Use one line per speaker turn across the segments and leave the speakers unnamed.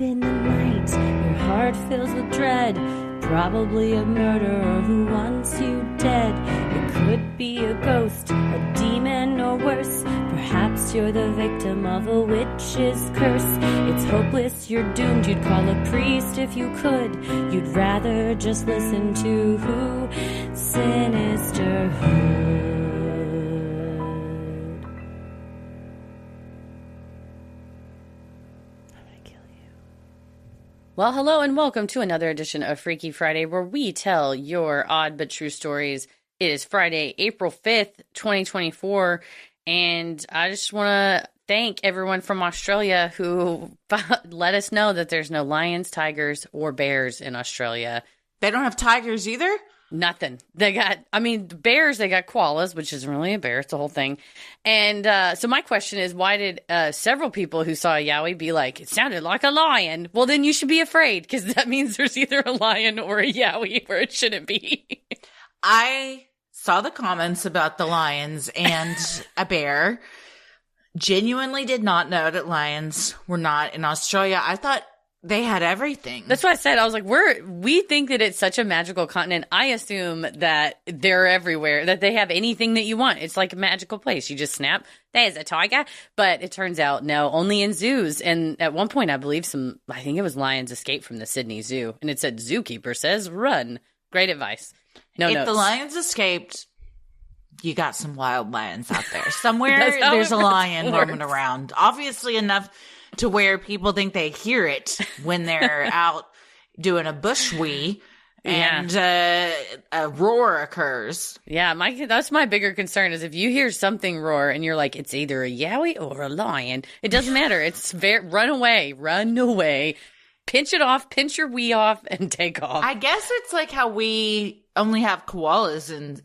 in the night, your heart fills with dread. Probably a murderer who wants you dead. It could be a ghost, a demon, or worse. Perhaps you're the victim of a witch's curse. It's hopeless, you're doomed. You'd call a priest if you could. You'd rather just listen to who? Sinisterhood. Well, hello and welcome to another edition of Freaky Friday, where we tell your odd but true stories. It is Friday, April 5th, 2024, and I just want to thank everyone from Australia who let us know that there's no lions, tigers, or bears in Australia.
They don't have tigers either?
Nothing. They got, bears, they got koalas, which isn't really a bear. It's the whole thing. And so my question is, why did several people who saw a yowie be like, it sounded like a lion? Well, then you should be afraid, because that means there's either a lion or a yowie where it shouldn't be.
I saw the comments about the lions and a bear. Genuinely did not know that lions were not in Australia. I thought they had everything.
That's what I said. I was like, we think that it's such a magical continent. I assume that they're everywhere, that they have anything that you want. It's like a magical place. You just snap, there's a tiger. But it turns out, no, only in zoos. And at one point, I believe I think it was lions escaped from the Sydney Zoo. And it said, zookeeper says, run. Great advice. No
if
notes.
The lions escaped, you got some wild lions out there. Somewhere there's a lion roaming around. Obviously enough to where people think they hear it when they're out doing a bush wee and a roar occurs.
Yeah, that's my bigger concern is if you hear something roar and you're like, it's either a yowie or a lion. It doesn't matter. It's run away. Pinch it off, pinch your wee off, and take off.
I guess it's like how we only have koalas and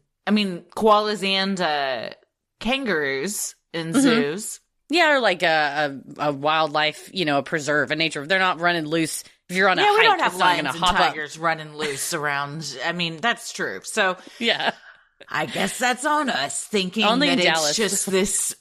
kangaroos in zoos.
Yeah, or like a wildlife, a preserve, a nature. They're not running loose. If you're on a hike,
we don't have
it's not
lions
gonna
and
hop
tigers running loose around. That's true. So
yeah,
I guess that's on us thinking
only
that
Dallas.
It's just this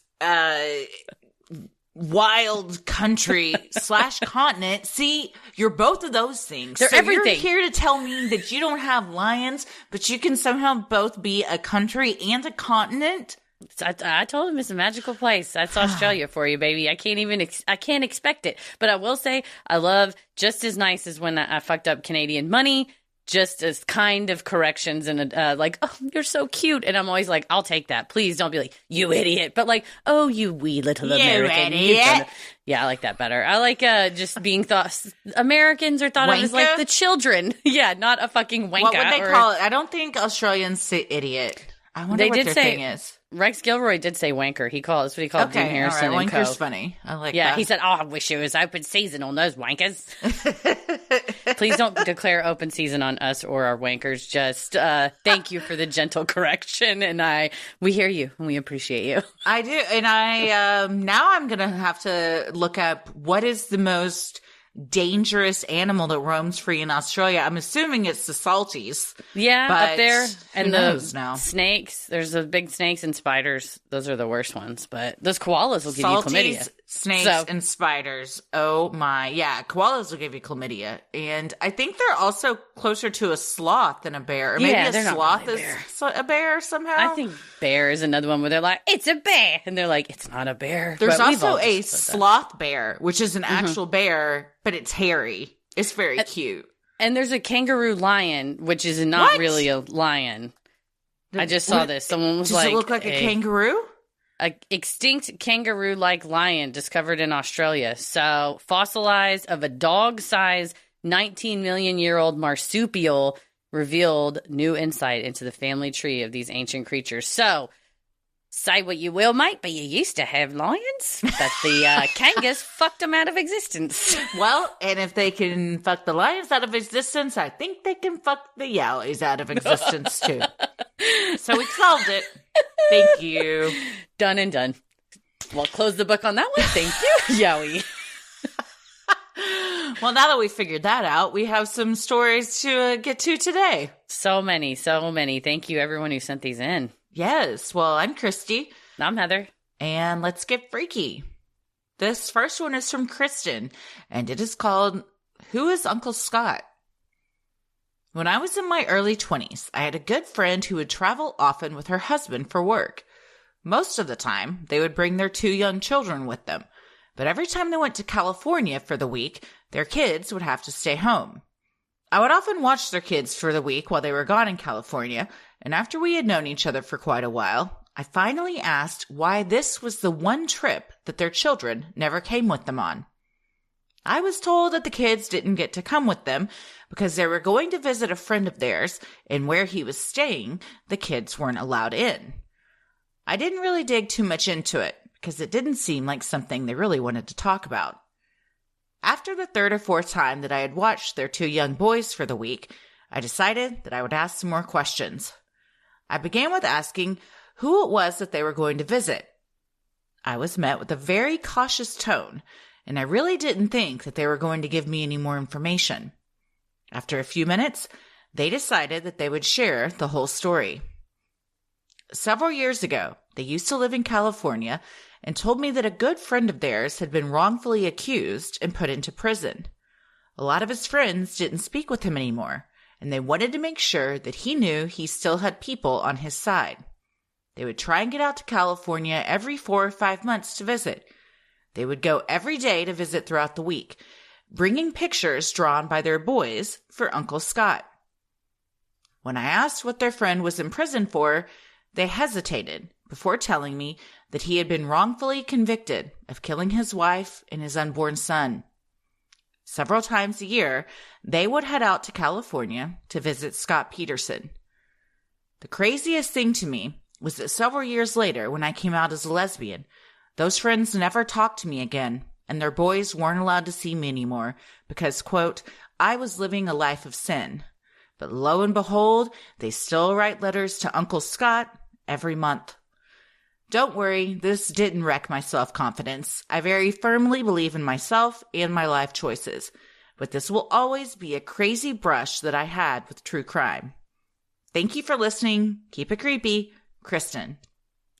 wild country / continent. See, you're both of those things.
They're everything.
You're here to tell me that you don't have lions, but you can somehow both be a country and a continent.
I told him it's a magical place. That's Australia for you, baby. I can't expect it. But I will say I love just as nice as when I fucked up Canadian money, just as kind of corrections and like, oh, you're so cute. And I'm always like, I'll take that. Please don't be like, you idiot. But like, oh, you wee little American.
Idiot.
Yeah, I like that better. I like just being Americans are thought of as like the children. Yeah, not a fucking wanker.
What would they call it? I don't think Australians say idiot. I wonder what their thing is.
Rex Gilroy did say wanker. That's what he called Dean Harrison.
All right.
And
Wanker's
Co.
funny. I like that.
Yeah, he said, oh, I wish it was open season on those wankers. Please don't declare open season on us or our wankers. Just thank you for the gentle correction. And we hear you and we appreciate you.
I do. And I now I'm going to have to look up what is the most dangerous animal that roams free in Australia. I'm assuming it's the salties.
Yeah, up there. And the
snakes.
There's the big snakes and spiders. Those are the worst ones. But those koalas will give you chlamydia.
Snakes and spiders. Oh my. Yeah, koalas will give you chlamydia. And I think they're also closer to a sloth than a bear. Or maybe a sloth is a bear somehow.
I think bear is another one where they're like, it's a bear. And they're like, it's not a bear.
There's also a sloth bear, which is an actual bear, but it's hairy. It's very cute.
And there's a kangaroo lion, which is not really a lion. I just saw this. Someone was like,
does it look like a kangaroo?
A extinct kangaroo-like lion discovered in Australia. So, fossilized of a dog-sized 19-million-year-old marsupial revealed new insight into the family tree of these ancient creatures. So, say what you will, mate, but you used to have lions. But the kangas fucked them out of existence.
Well, and if they can fuck the lions out of existence, I think they can fuck the yowies out of existence, too. So we solved it. Thank you.
Done and done. Well, close the book on that one. Thank you, Yowie.
Well, now that we figured that out, we have some stories to get to today.
So many. Thank you, everyone who sent these in.
Yes. Well, I'm Christy.
I'm Heather.
And let's get freaky. This first one is from Kristen, and it is called, Who is Uncle Scott? When I was in my early 20s, I had a good friend who would travel often with her husband for work. Most of the time, they would bring their 2 young children with them. But every time they went to California for the week, their kids would have to stay home. I would often watch their kids for the week while they were gone in California, and after we had known each other for quite a while, I finally asked why this was the one trip that their children never came with them on. I was told that the kids didn't get to come with them because they were going to visit a friend of theirs, and where he was staying, the kids weren't allowed in. I didn't really dig too much into it because it didn't seem like something they really wanted to talk about. After the 3rd or 4th time that I had watched their 2 young boys for the week, I decided that I would ask some more questions. I began with asking who it was that they were going to visit. I was met with a very cautious tone, and I really didn't think that they were going to give me any more information. After a few minutes, they decided that they would share the whole story. Several years ago, they used to live in California and told me that a good friend of theirs had been wrongfully accused and put into prison. A lot of his friends didn't speak with him anymore, and they wanted to make sure that he knew he still had people on his side. They would try and get out to California every 4 or 5 months to visit. They would go every day to visit throughout the week, bringing pictures drawn by their boys for Uncle Scott. When I asked what their friend was in prison for, they hesitated before telling me that he had been wrongfully convicted of killing his wife and his unborn son. Several times a year, they would head out to California to visit Scott Peterson. The craziest thing to me was that several years later, when I came out as a lesbian, those friends never talked to me again, and their boys weren't allowed to see me anymore because, quote, I was living a life of sin. But lo and behold, they still write letters to Uncle Scott every month. Don't worry, this didn't wreck my self-confidence. I very firmly believe in myself and my life choices, but this will always be a crazy brush that I had with true crime. Thank you for listening. Keep it creepy. Kristen.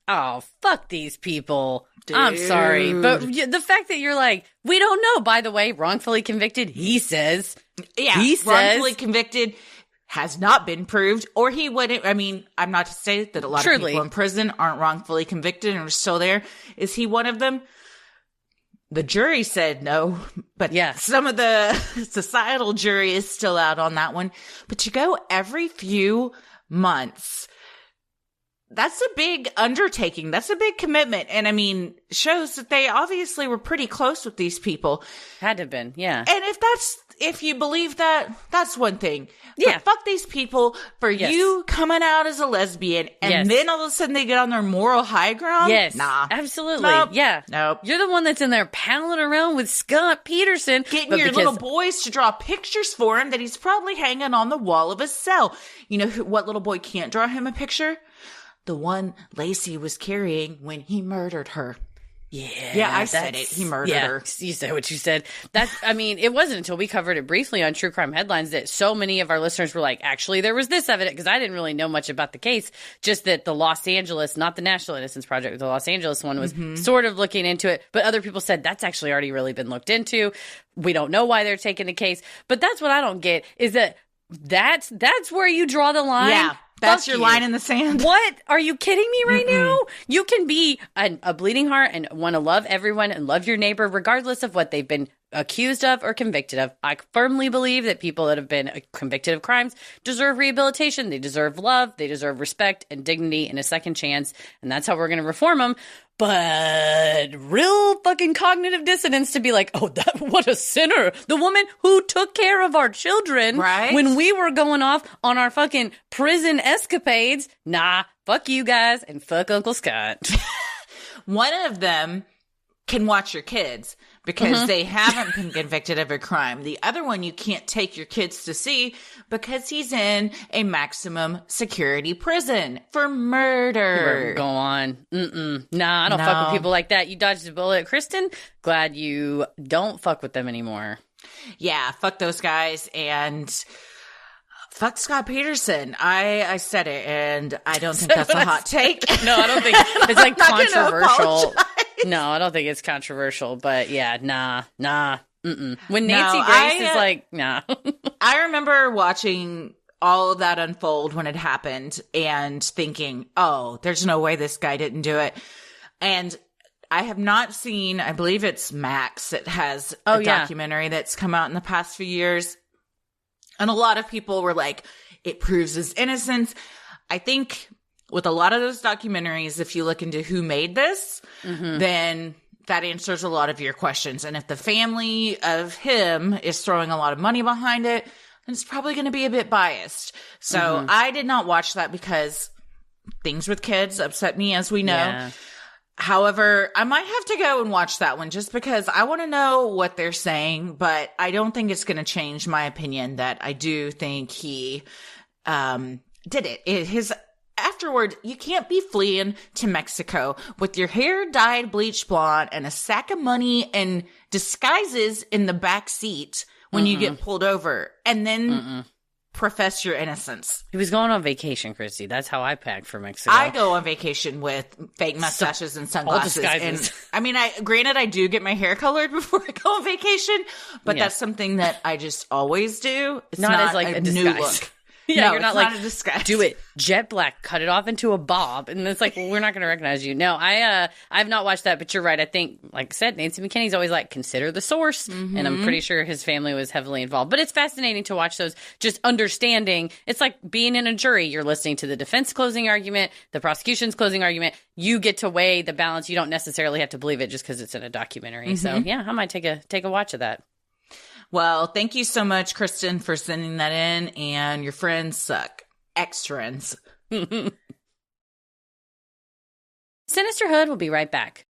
Oh, fuck these people.
Dude.
I'm sorry. But the fact that you're like, we don't know, by the way, wrongfully convicted, he says.
Yeah,
he says.
Wrongfully convicted has not been proved, or he wouldn't. I mean, I'm not to say that a lot of people in prison aren't wrongfully convicted and are still there. Is he one of them? The jury said no, but
yes.
Some of the societal jury is still out on that one. But to go every few months, that's a big undertaking. That's a big commitment. And I mean, shows that they obviously were pretty close with these people.
Had to have been, yeah.
And if you believe that, that's one thing.
Yeah.
But fuck these people for you coming out as a lesbian and then all of a sudden they get on their moral high ground.
Yes.
Nah.
Absolutely.
Nope.
Yeah.
Nope.
You're the one that's in there palling around with Scott Peterson.
Getting your little boys to draw pictures for him that he's probably hanging on the wall of his cell. You know what little boy can't draw him a picture? The one Lacey was carrying when he murdered her. Yeah, I said it. He murdered her.
You said what you said. I mean, it wasn't until we covered it briefly on True Crime Headlines that so many of our listeners were like, actually, there was this evidence, because I didn't really know much about the case, just that the Los Angeles, not the National Innocence Project, the Los Angeles one was sort of looking into it. But other people said that's actually already really been looked into. We don't know why they're taking the case. But that's what I don't get, is that's where you draw the line.
Yeah. That's your line in the sand.
What? Are you kidding me right now? You can be a bleeding heart and want to love everyone and love your neighbor regardless of what they've been accused of or convicted of. I firmly believe that people that have been convicted of crimes deserve rehabilitation. They deserve love. They deserve respect and dignity and a second chance. And that's how we're going to reform them. But real fucking cognitive dissonance to be like, oh, what a sinner. The woman who took care of our children when we were going off on our fucking prison escapades. Nah, fuck you guys and fuck Uncle Scott.
One of them can watch your kids because they haven't been convicted of a crime. The other one you can't take your kids to see because he's in a maximum security prison for murder.
Go on. Nah, I don't fuck with people like that. You dodged a bullet. Kristen, glad you don't fuck with them anymore.
Yeah, fuck those guys and fuck Scott Peterson. I said it and I don't think that's a hot take.
No, I don't think it's like controversial. No, I don't think it's controversial, but yeah, nah. Mm-mm. When Nancy Grace is like, nah.
I remember watching all of that unfold when it happened and thinking, oh, there's no way this guy didn't do it. And I have not seen, I believe it's Max that has a documentary that's come out in the past few years. And a lot of people were like, it proves his innocence. I think with a lot of those documentaries, if you look into who made this, then that answers a lot of your questions. And if the family of him is throwing a lot of money behind it, then it's probably going to be a bit biased. So I did not watch that because things with kids upset me, as we know. Yeah. However, I might have to go and watch that one just because I want to know what they're saying, but I don't think it's going to change my opinion that I do think he did it. Afterward, you can't be fleeing to Mexico with your hair dyed bleach blonde and a sack of money and disguises in the back seat when you get pulled over and then profess your innocence.
He was going on vacation, Christy. That's how I packed for Mexico.
I go on vacation with fake mustaches and sunglasses. And I mean, granted, I do get my hair colored before I go on vacation, but that's something that I just always do. It's not as like a new look.
Yeah,
no,
you're not like, a disguise. Do it jet black, cut it off into a bob. And it's like, well, we're not going to recognize you. No, I've not watched that, but you're right. I think, like I said, Nancy McKinney's always like, consider the source. And I'm pretty sure his family was heavily involved. But it's fascinating to watch those, just understanding. It's like being in a jury. You're listening to the defense closing argument, the prosecution's closing argument. You get to weigh the balance. You don't necessarily have to believe it just because it's in a documentary. So yeah, I might take a watch of that.
Well, thank you so much, Kristen, for sending that in, and your friends suck. Ex-friends.
Sinisterhood will be right back.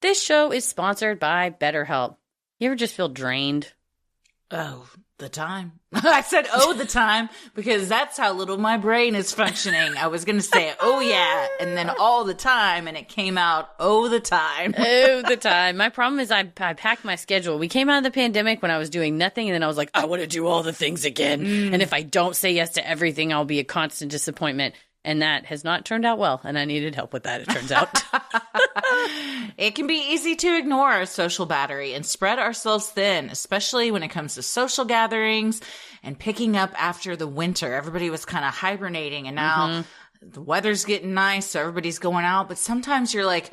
This show is sponsored by BetterHelp. You ever just feel drained?
Oh, the time. I said, the time, because that's how little my brain is functioning. I was going to say, oh, yeah, and then all the time, and it came out, the time.
The time. My problem is I packed my schedule. We came out of the pandemic when I was doing nothing, and then I was like, I want to do all the things again. And if I don't say yes to everything, I'll be a constant disappointment. And that has not turned out well, and I needed help with that, it turns out.
It can be easy to ignore our social battery and spread ourselves thin, especially when it comes to social gatherings and picking up after the winter. Everybody was kind of hibernating, and now the weather's getting nice, so everybody's going out. But sometimes you're like,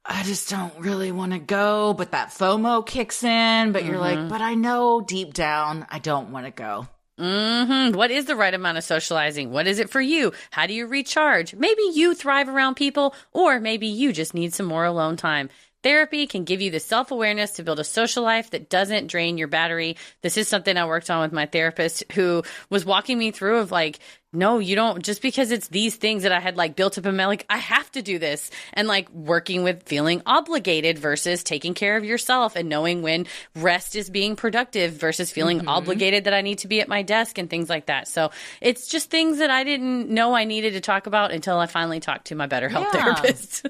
I just don't really want to go, but that FOMO kicks in. But you're like, but I know deep down I don't want to go.
What is the right amount of socializing? What is it for you? How do you recharge? Maybe you thrive around people, or maybe you just need some more alone time. Therapy can give you the self-awareness to build a social life that doesn't drain your battery. This is something I worked on with my therapist, who was walking me through of like, no, you don't, just because it's these things that I had like built up in my, like, I have to do this. And like working with feeling obligated versus taking care of yourself and knowing when rest is being productive versus feeling obligated that I need to be at my desk and things like that. So it's just things that I didn't know I needed to talk about until I finally talked to my BetterHelp therapist.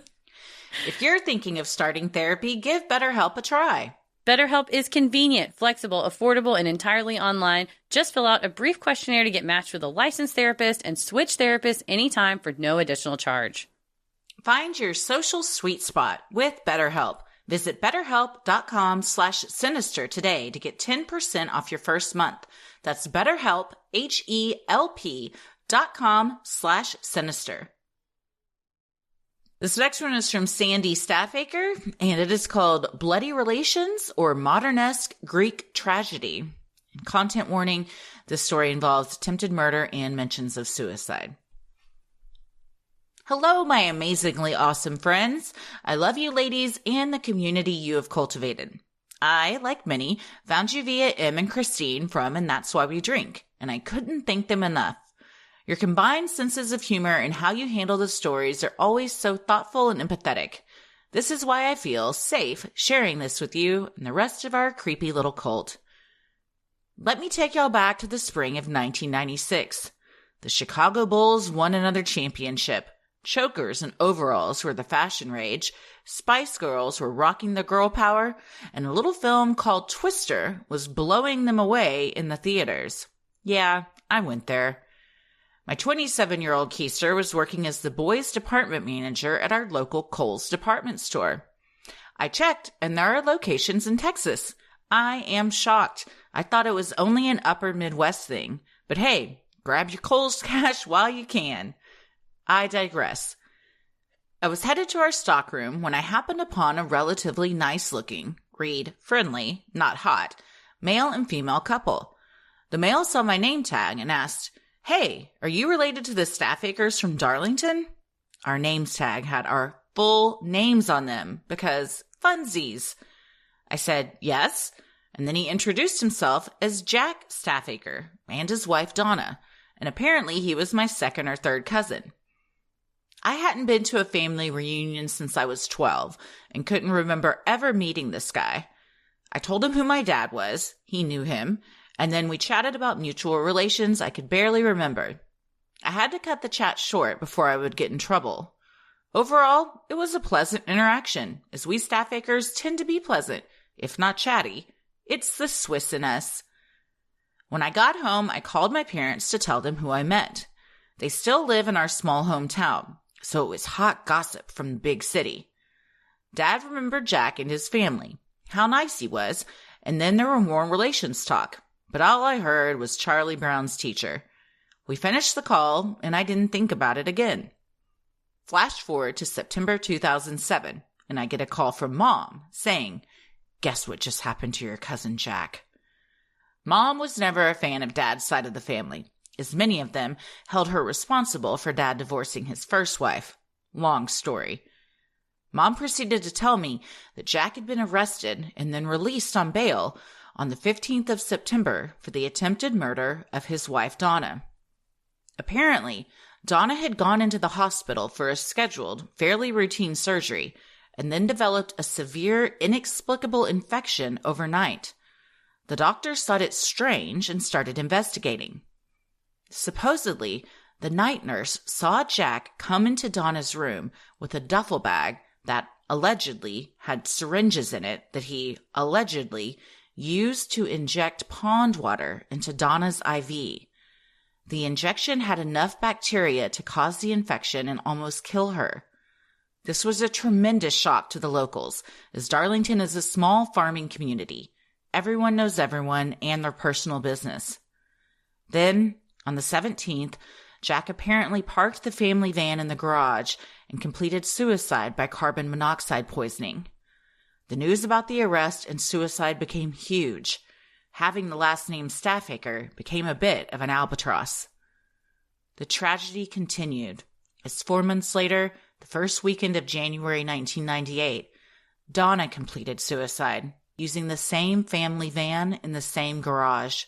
If you're thinking of starting therapy, give BetterHelp a try.
BetterHelp is convenient, flexible, affordable, and entirely online. Just fill out a brief questionnaire to get matched with a licensed therapist and switch therapists anytime for no additional charge.
Find your social sweet spot with BetterHelp. Visit BetterHelp.com/sinister today to get 10% off your first month. That's BetterHelp, HELP.com/sinister. This next one is from Sandy Staffaker, and it is called Bloody Relations or Modernesque Greek Tragedy. Content warning, this story involves attempted murder and mentions of suicide. Hello, my amazingly awesome friends. I love you ladies and the community you have cultivated. I, like many, found you via Em and Christine from And That's Why We Drink, and I couldn't thank them enough. Your combined senses of humor and how you handle the stories are always so thoughtful and empathetic. This is why I feel safe sharing this with you and the rest of our creepy little cult. Let me take y'all back to the spring of 1996. The Chicago Bulls won another championship. Chokers and overalls were the fashion rage. Spice Girls were rocking the girl power. And a little film called Twister was blowing them away in the theaters. Yeah, I went there. My 27-year-old keister was working as the boys' department manager at our local Kohl's department store. I checked, and there are locations in Texas. I am shocked. I thought it was only an upper Midwest thing. But hey, grab your Kohl's cash while you can. I digress. I was headed to our stockroom when I happened upon a relatively nice-looking, read friendly, not hot, male and female couple. The male saw my name tag and asked, "Hey, are you related to the Staffakers from Darlington?" Our names tag had our full names on them because funsies. I said, "Yes," and then he introduced himself as Jack Staffaker and his wife Donna, and apparently he was my second or third cousin. I hadn't been to a family reunion since I was 12 and couldn't remember ever meeting this guy. I told him who my dad was, he knew him, and then we chatted about mutual relations I could barely remember. I had to cut the chat short before I would get in trouble. Overall, it was a pleasant interaction, as we Staffakers tend to be pleasant, if not chatty. It's the Swiss in us. When I got home, I called my parents to tell them who I met. They still live in our small hometown, so it was hot gossip from the big city. Dad remembered Jack and his family, how nice he was, and then there were more relations talk. But all I heard was Charlie Brown's teacher. We finished the call, and I didn't think about it again. Flash forward to September 2007, and I get a call from Mom saying, "Guess what just happened to your cousin Jack?" Mom was never a fan of Dad's side of the family, as many of them held her responsible for Dad divorcing his first wife. Long story. Mom proceeded to tell me that Jack had been arrested and then released on bail on the 15th of September for the attempted murder of his wife Donna. Apparently, Donna had gone into the hospital for a scheduled, fairly routine surgery and then developed a severe, inexplicable infection overnight. The doctors thought it strange and started investigating. Supposedly, the night nurse saw Jack come into Donna's room with a duffel bag that allegedly had syringes in it that he allegedly used to inject pond water into Donna's IV. The injection had enough bacteria to cause the infection and almost kill her. This was a tremendous shock to the locals, as Darlington is a small farming community. Everyone knows everyone and their personal business. Then, on the 17th, Jack apparently parked the family van in the garage and completed suicide by carbon monoxide poisoning. The news about the arrest and suicide became huge. Having the last name Staffaker became a bit of an albatross. The tragedy continued, as 4 months later, the first weekend of January 1998, Donna completed suicide, using the same family van in the same garage.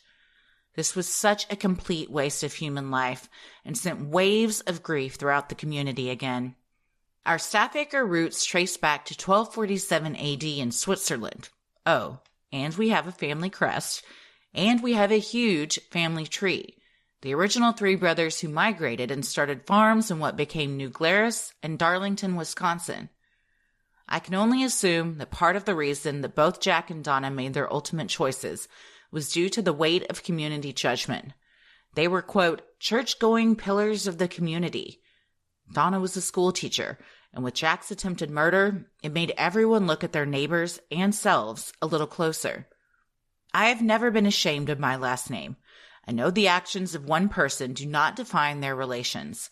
This was such a complete waste of human life and sent waves of grief throughout the community again. Our Staffaker roots trace back to 1247 AD in Switzerland. Oh, and we have a family crest, and we have a huge family tree. The original three brothers who migrated and started farms in what became New Glarus and Darlington, Wisconsin. I can only assume that part of the reason that both Jack and Donna made their ultimate choices was due to the weight of community judgment. They were, quote, church-going pillars of the community. Donna was a school teacher, and with Jack's attempted murder, it made everyone look at their neighbors and selves a little closer. I have never been ashamed of my last name. I know the actions of one person do not define their relations.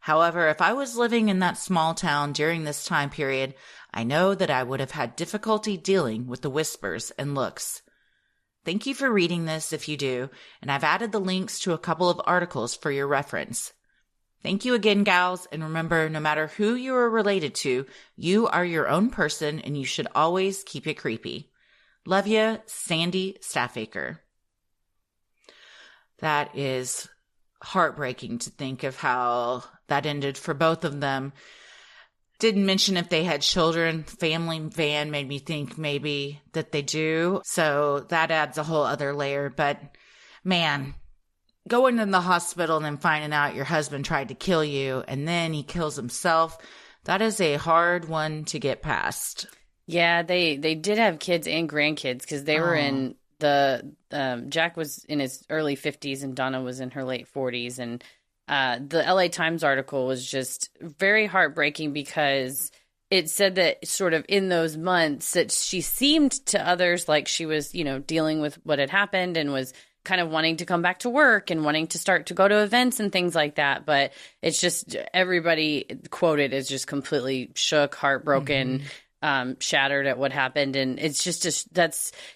However, if I was living in that small town during this time period, I know that I would have had difficulty dealing with the whispers and looks. Thank you for reading this if you do, and I've added the links to a couple of articles for your reference. Thank you again, gals, and remember, no matter who you are related to, you are your own person and you should always keep it creepy. Love ya, Sandy Staffaker. That is heartbreaking to think of how that ended for both of them. Didn't mention if they had children. Family van made me think maybe that they do. So that adds a whole other layer. But man, going to the hospital and then finding out your husband tried to kill you and then he kills himself, that is a hard one to get past.
Yeah, they did have kids and grandkids because they were in Jack was in his early 50s and Donna was in her late 40s. And The LA Times article was just very heartbreaking because it said that sort of in those months that she seemed to others like she was, dealing with what had happened and was kind of wanting to come back to work and wanting to start to go to events and things like that. But it's just everybody quoted as just completely shook, heartbroken, shattered at what happened. And it's just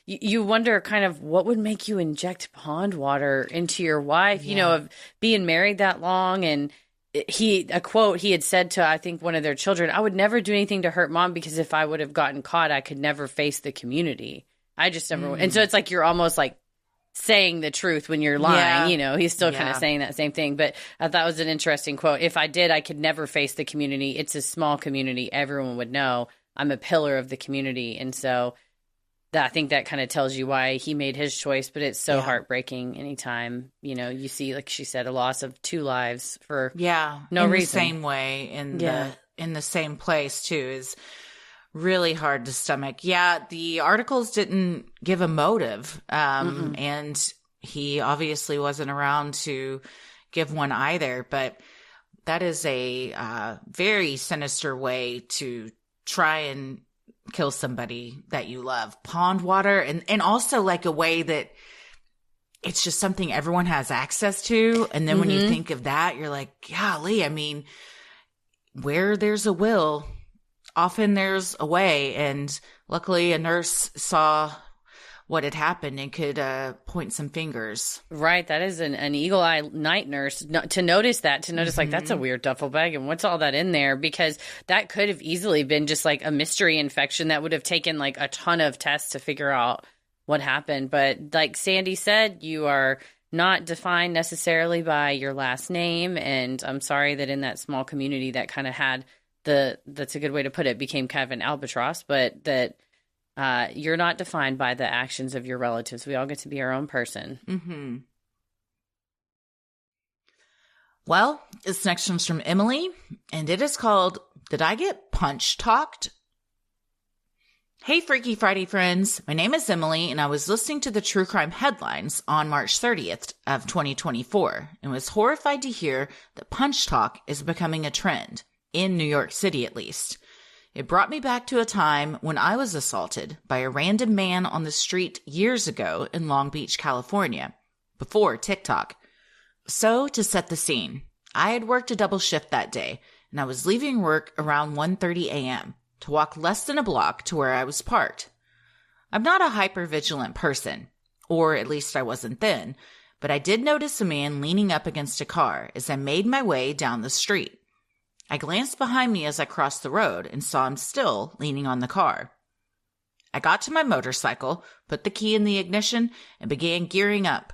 you wonder kind of what would make you inject pond water into your wife, of being married that long. And a quote he had said to, I think, one of their children, I would never do anything to hurt mom because if I would have gotten caught, I could never face the community. I just never. And so it's like you're almost like saying the truth when you're lying, he's still kind of saying that same thing. But I thought it was an interesting quote. If I did, I could never face the community. It's a small community. Everyone would know I'm a pillar of the community. And so I think that kind of tells you why he made his choice. But it's so heartbreaking anytime, you see, like she said, a loss of 2 lives for no reason. The
same way in the same place too is really hard to stomach. Yeah, the articles didn't give a motive. And he obviously wasn't around to give one either. But that is a very sinister way to try and kill somebody that you love. Pond water, and also like a way that it's just something everyone has access to. And then when you think of that, you're like, golly, I mean, where there's a will, often there's a way. And luckily a nurse saw what had happened and could point some fingers.
Right. That is an eagle eye night nurse to notice like that's a weird duffel bag and what's all that in there, because that could have easily been just like a mystery infection that would have taken like a ton of tests to figure out what happened. But like Sandy said, you are not defined necessarily by your last name. And I'm sorry that in that small community that kind of had that's a good way to put it, became kind of an albatross, but that you're not defined by the actions of your relatives. We all get to be our own person.
Well, this next one's from Emily, and it is called, Did I Get PunchTok'd? Hey, Freaky Friday friends. My name is Emily, and I was listening to the true crime headlines on March 30th of 2024 and was horrified to hear that punch talk is becoming a trend, in New York City at least. It brought me back to a time when I was assaulted by a random man on the street years ago in Long Beach, California, before TikTok. So, to set the scene, I had worked a double shift that day, and I was leaving work around 1:30 a.m. to walk less than a block to where I was parked. I'm not a hyper-vigilant person, or at least I wasn't then, but I did notice a man leaning up against a car as I made my way down the street. I glanced behind me as I crossed the road and saw him still leaning on the car. I got to my motorcycle, put the key in the ignition, and began gearing up.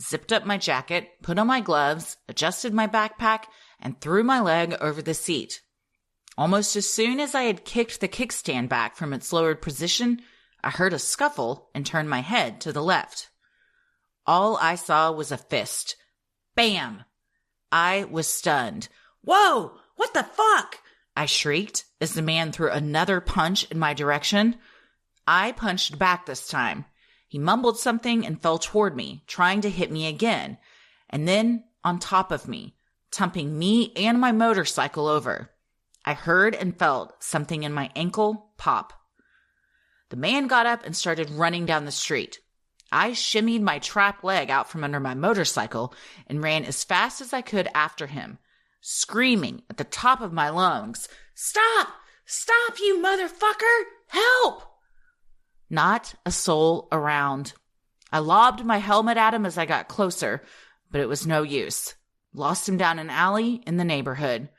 Zipped up my jacket, put on my gloves, adjusted my backpack, and threw my leg over the seat. Almost as soon as I had kicked the kickstand back from its lowered position, I heard a scuffle and turned my head to the left. All I saw was a fist. Bam! I was stunned. Whoa! What the fuck? I shrieked as the man threw another punch in my direction. I punched back this time. He mumbled something and fell toward me, trying to hit me again, and then on top of me, tumping me and my motorcycle over. I heard and felt something in my ankle pop. The man got up and started running down the street. I shimmied my trapped leg out from under my motorcycle and ran as fast as I could after him, screaming at the top of my lungs, "Stop! Stop, you motherfucker! Help!" Not a soul around. I lobbed my helmet at him as I got closer, but it was no use. Lost him down an alley in the neighborhood.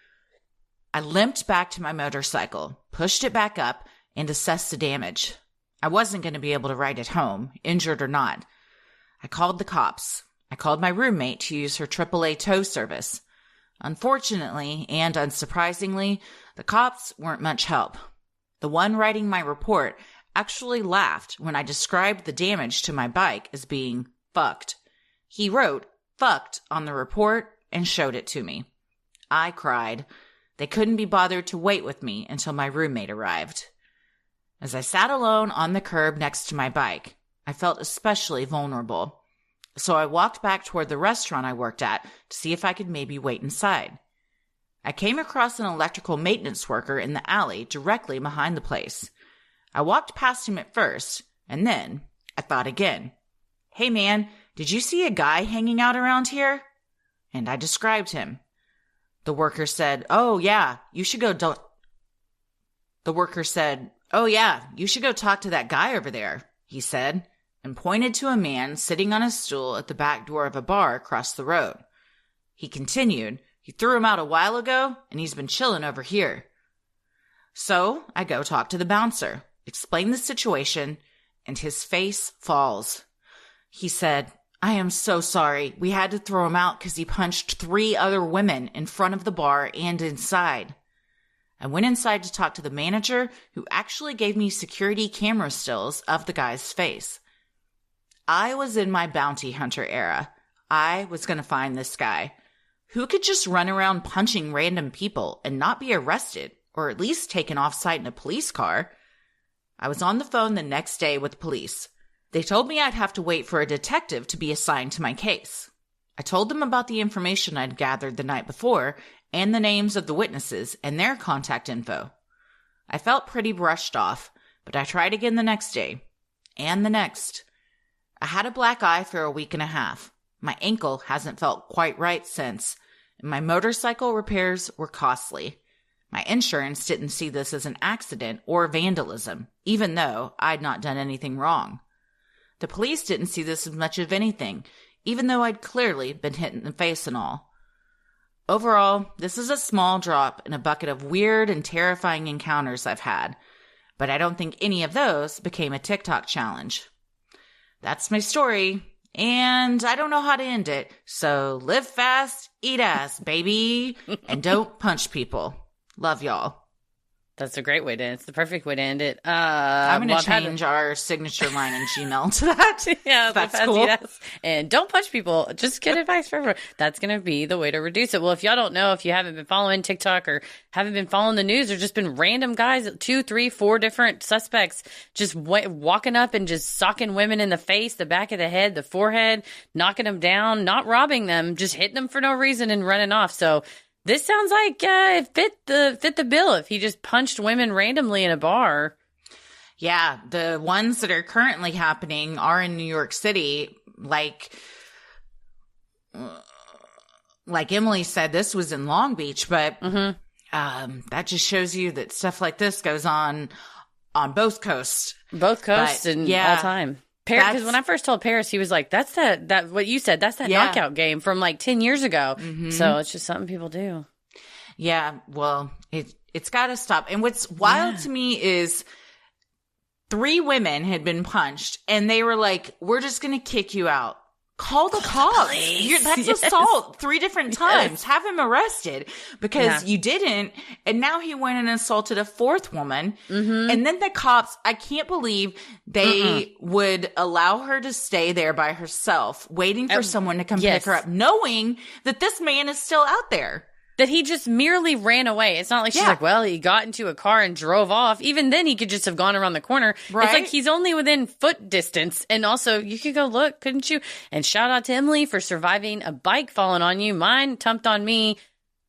I limped back to my motorcycle, pushed it back up, and assessed the damage. I wasn't going to be able to ride it home, injured or not. I called the cops. I called my roommate to use her AAA tow service. Unfortunately, and unsurprisingly, the cops weren't much help. The one writing my report actually laughed when I described the damage to my bike as being fucked. He wrote "fucked" on the report and showed it to me. I cried. They couldn't be bothered to wait with me until my roommate arrived. As I sat alone on the curb next to my bike, I felt especially vulnerable. So I walked back toward the restaurant I worked at to see if I could maybe wait inside. I came across an electrical maintenance worker in the alley directly behind the place. I walked past him at first, and then I thought again. Hey man, did you see a guy hanging out around here? And I described him. The worker said, oh yeah, you should go talk to that guy over there, he said, and pointed to a man sitting on a stool at the back door of a bar across the road. He continued, he threw him out a while ago, and he's been chilling over here. So I go talk to the bouncer, explain the situation, and his face falls. He said, I am so sorry. We had to throw him out because he punched 3 other women in front of the bar and inside. I went inside to talk to the manager, who actually gave me security camera stills of the guy's face. I was in my bounty hunter era. I was going to find this guy. Who could just run around punching random people and not be arrested, or at least taken off-site in a police car? I was on the phone the next day with police. They told me I'd have to wait for a detective to be assigned to my case. I told them about the information I'd gathered the night before and the names of the witnesses and their contact info. I felt pretty brushed off, but I tried again the next day. And the next. I had a black eye for a week and a half. My ankle hasn't felt quite right since, and my motorcycle repairs were costly. My insurance didn't see this as an accident or vandalism, even though I'd not done anything wrong. The police didn't see this as much of anything, even though I'd clearly been hit in the face and all. Overall, this is a small drop in a bucket of weird and terrifying encounters I've had, but I don't think any of those became a TikTok challenge. That's my story, and I don't know how to end it, so live fast, eat ass, baby, and don't punch people. Love y'all.
That's a great way to end it. It's the perfect way to end it.
I'm going to change our signature line in Gmail to that.
Yeah,
that's cool.
Yes. And don't punch people. Just get advice for everyone. That's going to be the way to reduce it. Well, if y'all don't know, if you haven't been following TikTok or haven't been following the news, or just been random guys, 2, 3, 4 different suspects just walking up and just socking women in the face, the back of the head, the forehead, knocking them down, not robbing them, just hitting them for no reason and running off. So this sounds like it fit the bill if he just punched women randomly in a bar.
Yeah, the ones that are currently happening are in New York City. Like Emily said, this was in Long Beach, but that just shows you that stuff like this goes on both coasts.
Boboth coasts and all time. Because when I first told Paris, he was like, that's that what you said, that's that knockout game from like 10 years ago. Mm-hmm. So it's just something people do. Yeah, well, it's got to stop. And what's wild to me is 3 women had been punched, and they were like, we're just going to kick you out. Call the cops. That's assault 3 different times. Yes. Have him arrested because you didn't. And now he went and assaulted a 4th woman. Mm-hmm. And then the cops, I can't believe they would allow her to stay there by herself, waiting for someone to come pick her up, knowing that this man is still out there. That he just merely ran away. It's not like she's like, well, he got into a car and drove off. Even then, he could just have gone around the corner. Right? It's like he's only within foot distance. And also, you could go look, couldn't you? And shout out to Emily for surviving a bike falling on you. Mine tumped on me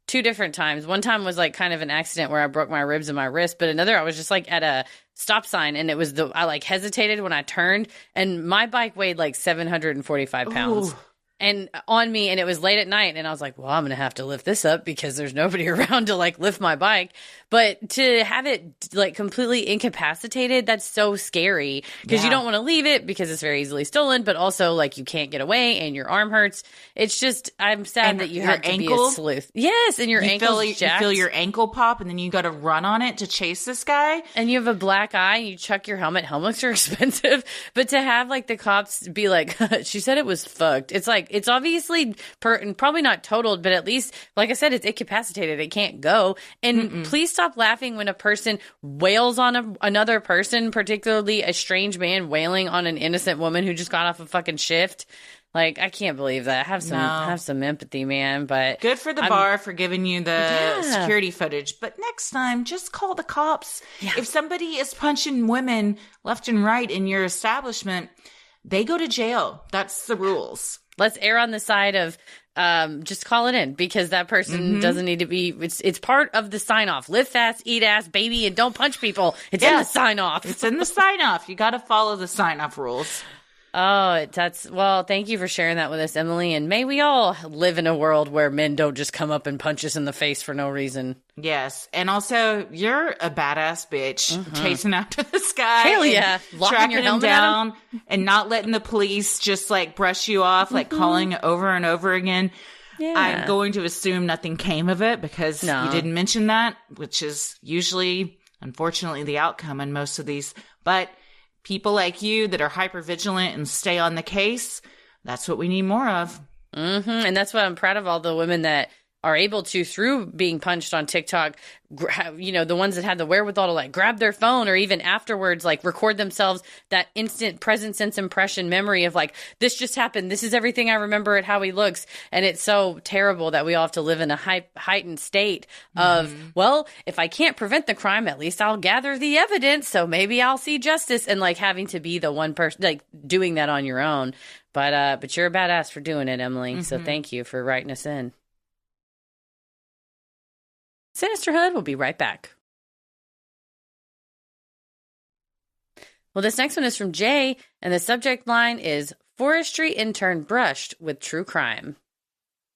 2 different times. One time was like kind of an accident where I broke my ribs and my wrist. But another, I was just like at a stop sign, and it was I like hesitated when I turned. And my bike weighed like 745 pounds. Ooh. And on me, and it was late at night, and I was like, well, I'm going to have to lift this up because there's nobody around to like lift my bike. But to have it like completely incapacitated, that's so scary because you don't want to leave it because it's very easily stolen, but also like you can't get away and your arm hurts. It's just, I'm sad that you have to be a sleuth. Yes, and your ankle's jacked. You feel your ankle pop, and then you got to run on it to chase this guy. And you have a black eye, and you chuck your helmet. Helmets are expensive. But to have like the cops be like, she said it was fucked. It's like, it's obviously probably not totaled, but at least, like I said, it's incapacitated. It can't go. And please stop laughing when a person wails on another person, particularly a strange man wailing on an innocent woman who just got off a fucking shift. Like, I can't believe that. Have some empathy, man. But good for the bar for giving you the security footage. But next time, just call the cops. Yeah. If somebody is punching women left and right in your establishment,
they go to jail. That's the rules.
Let's err on the side of just call it in, because that person doesn't need to be. It's part of the sign off. Live fast, eat ass, baby, and don't punch people. It's in the sign off.
It's in the sign off. You got to follow the sign off rules.
Oh, well, thank you for sharing that with us, Emily. And may we all live in a world where men don't just come up and punch us in the face for no reason.
Yes. And also, you're a badass bitch chasing after this guy.
Hell yeah.
Tracking him down and not letting the police just like brush you off, like calling over and over again. Yeah. I'm going to assume nothing came of it because you didn't mention that, which is usually, unfortunately, the outcome in most of these. But people like you that are hyper vigilant and stay on the case, that's what we need more of.
And that's what I'm proud of, all the women that are able to, through being punched on TikTok, the ones that had the wherewithal to like grab their phone or even afterwards, like record themselves, that instant present sense impression memory of like, this just happened. This is everything I remember at how he looks. And it's so terrible that we all have to live in a heightened state of, well, if I can't prevent the crime, at least I'll gather the evidence. So maybe I'll see justice, and like having to be the one person like doing that on your own. But you're a badass for doing it, Emily. So thank you for writing us in. Sinisterhood will be right back. Well, this next one is from Jay, and the subject line is Forestry Intern Brushed with True Crime.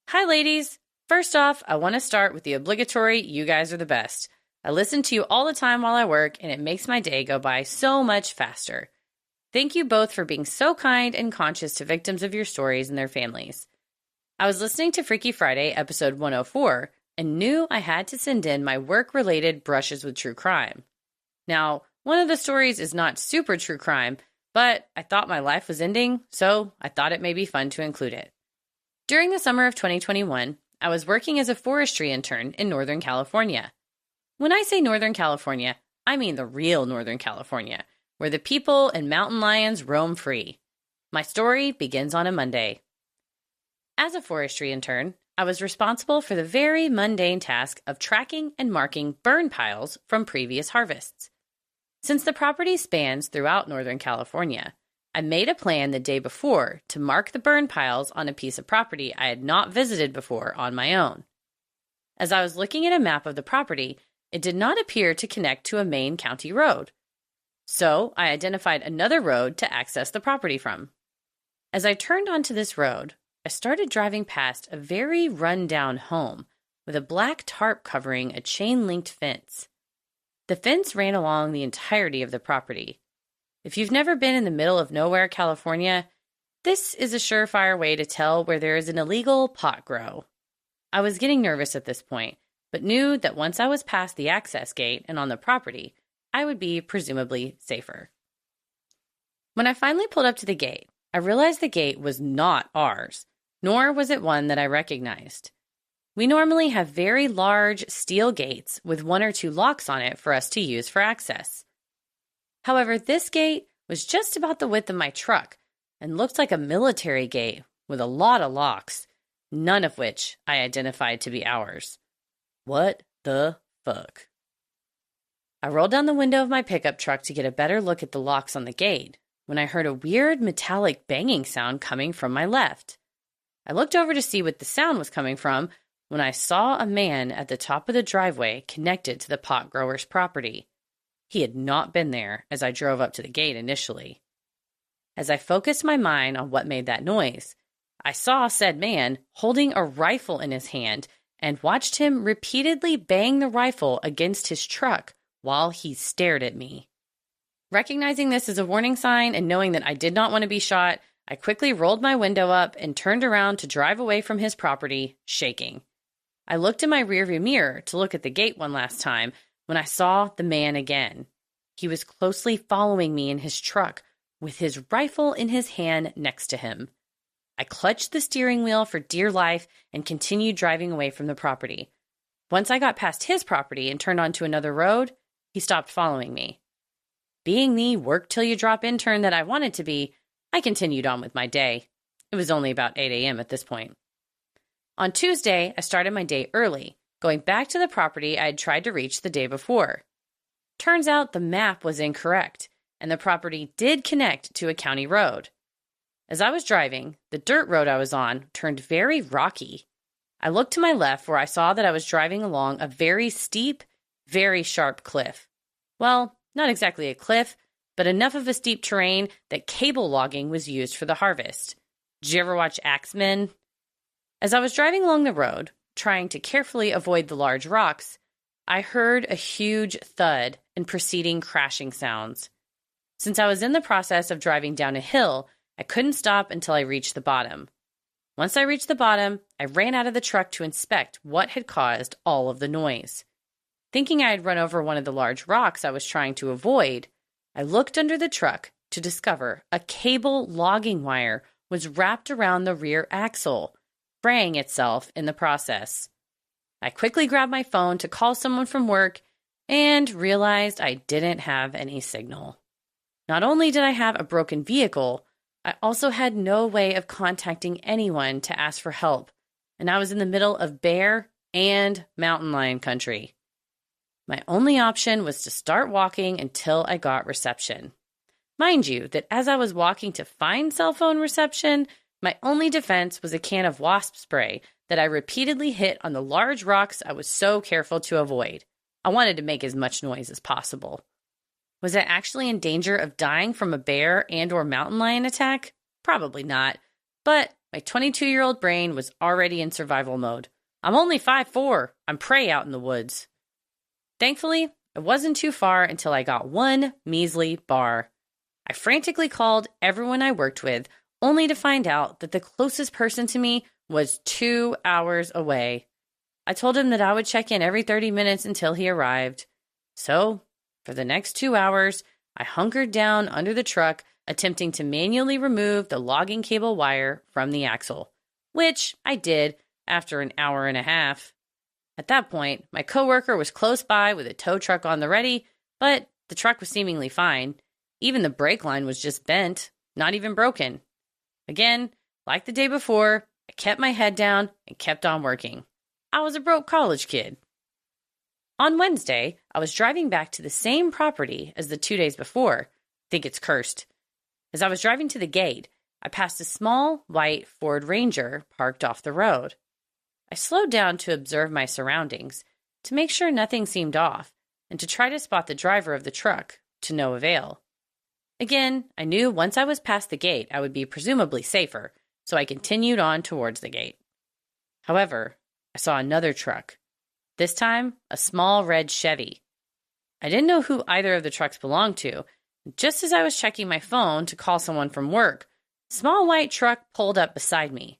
Hi, ladies. First off, I want to start with the obligatory, you guys are the best. I listen to you all the time while I work, and it makes my day go by so much faster. Thank you both for being so kind and conscious to victims of your stories and their families. I was listening to Freaky Friday, episode 104, and knew I had to send in my work-related brushes with true crime. Now, one of the stories is not super true crime, but I thought my life was ending, so I thought it may be fun to include it. During the summer of 2021, I was working as a forestry intern in Northern California. When I say Northern California, I mean the real Northern California, where the people and mountain lions roam free. My story begins on a Monday. As a forestry intern, I was responsible for the very mundane task of tracking and marking burn piles from previous harvests. Since the property spans throughout Northern California, I made a plan the day before to mark the burn piles on a piece of property I had not visited before on my own. As I was looking at a map of the property, it did not appear to connect to a main county road. So I identified another road to access the property from. As I turned onto this road, I started driving past a very run-down home with a black tarp covering a chain-linked fence. The fence ran along the entirety of the property. If you've never been in the middle of nowhere, California, this is a surefire way to tell where there is an illegal pot grow. I was getting nervous at this point, but knew that once I was past the access gate and on the property, I would be presumably safer. When I finally pulled up to the gate, I realized the gate was not ours, nor was it one that I recognized. We normally have very large steel gates with 1 or 2 locks on it for us to use for access. However, this gate was just about the width of my truck and looked like a military gate with a lot of locks, none of which I identified to be ours. What the fuck? I rolled down the window of my pickup truck to get a better look at the locks on the gate when I heard a weird metallic banging sound coming from my left. I looked over to see what the sound was coming from when I saw a man at the top of the driveway connected to the pot grower's property. He had not been there as I drove up to the gate initially. As I focused my mind on what made that noise, I saw said man holding a rifle in his hand and watched him repeatedly bang the rifle against his truck while he stared at me. Recognizing this as a warning sign and knowing that I did not want to be shot, I quickly rolled my window up and turned around to drive away from his property, shaking. I looked in my rearview mirror to look at the gate one last time when I saw the man again. He was closely following me in his truck with his rifle in his hand next to him. I clutched the steering wheel for dear life and continued driving away from the property. Once I got past his property and turned onto another road, he stopped following me. Being the work-till-you-drop intern that I wanted to be, I continued on with my day. It was only about 8 a.m. at this point. On Tuesday, I started my day early, going back to the property I had tried to reach the day before. Turns out the map was incorrect, and the property did connect to a county road. As I was driving, the dirt road I was on turned very rocky. I looked to my left where I saw that I was driving along a very steep, very sharp cliff. Well, not exactly a cliff, but enough of a steep terrain that cable logging was used for the harvest. Did you ever watch Axemen? As I was driving along the road, trying to carefully avoid the large rocks, I heard a huge thud and preceding crashing sounds. Since I was in the process of driving down a hill, I couldn't stop until I reached the bottom. Once I reached the bottom, I ran out of the truck to inspect what had caused all of the noise. Thinking I had run over one of the large rocks I was trying to avoid, I looked under the truck to discover a cable logging wire was wrapped around the rear axle, fraying itself in the process. I quickly grabbed my phone to call someone from work and realized I didn't have any signal. Not only did I have a broken vehicle, I also had no way of contacting anyone to ask for help, and I was in the middle of bear and mountain lion country. My only option was to start walking until I got reception. Mind you, that as I was walking to find cell phone reception, my only defense was a can of wasp spray that I repeatedly hit on the large rocks I was so careful to avoid. I wanted to make as much noise as possible. Was I actually in danger of dying from a bear and or mountain lion attack? Probably not, but my 22-year-old brain was already in survival mode. I'm only 5'4". I'm prey out in the woods. Thankfully, it wasn't too far until I got one measly bar. I frantically called everyone I worked with, only to find out that the closest person to me was 2 hours away. I told him that I would check in every 30 minutes until he arrived. So, for the next 2 hours, I hunkered down under the truck, attempting to manually remove the logging cable wire from the axle, which I did after an hour and a half. At that point, my coworker was close by with a tow truck on the ready, but the truck was seemingly fine. Even the brake line was just bent, not even broken. Again, like the day before, I kept my head down and kept on working. I was a broke college kid. On Wednesday, I was driving back to the same property as the 2 days before. I think it's cursed. As I was driving to the gate, I passed a small, white Ford Ranger parked off the road. I slowed down to observe my surroundings, to make sure nothing seemed off, and to try to spot the driver of the truck, to no avail. Again, I knew once I was past the gate, I would be presumably safer, so I continued on towards the gate. However, I saw another truck. This time, a small red Chevy. I didn't know who either of the trucks belonged to. Just as I was checking my phone to call someone from work, a small white truck pulled up beside me.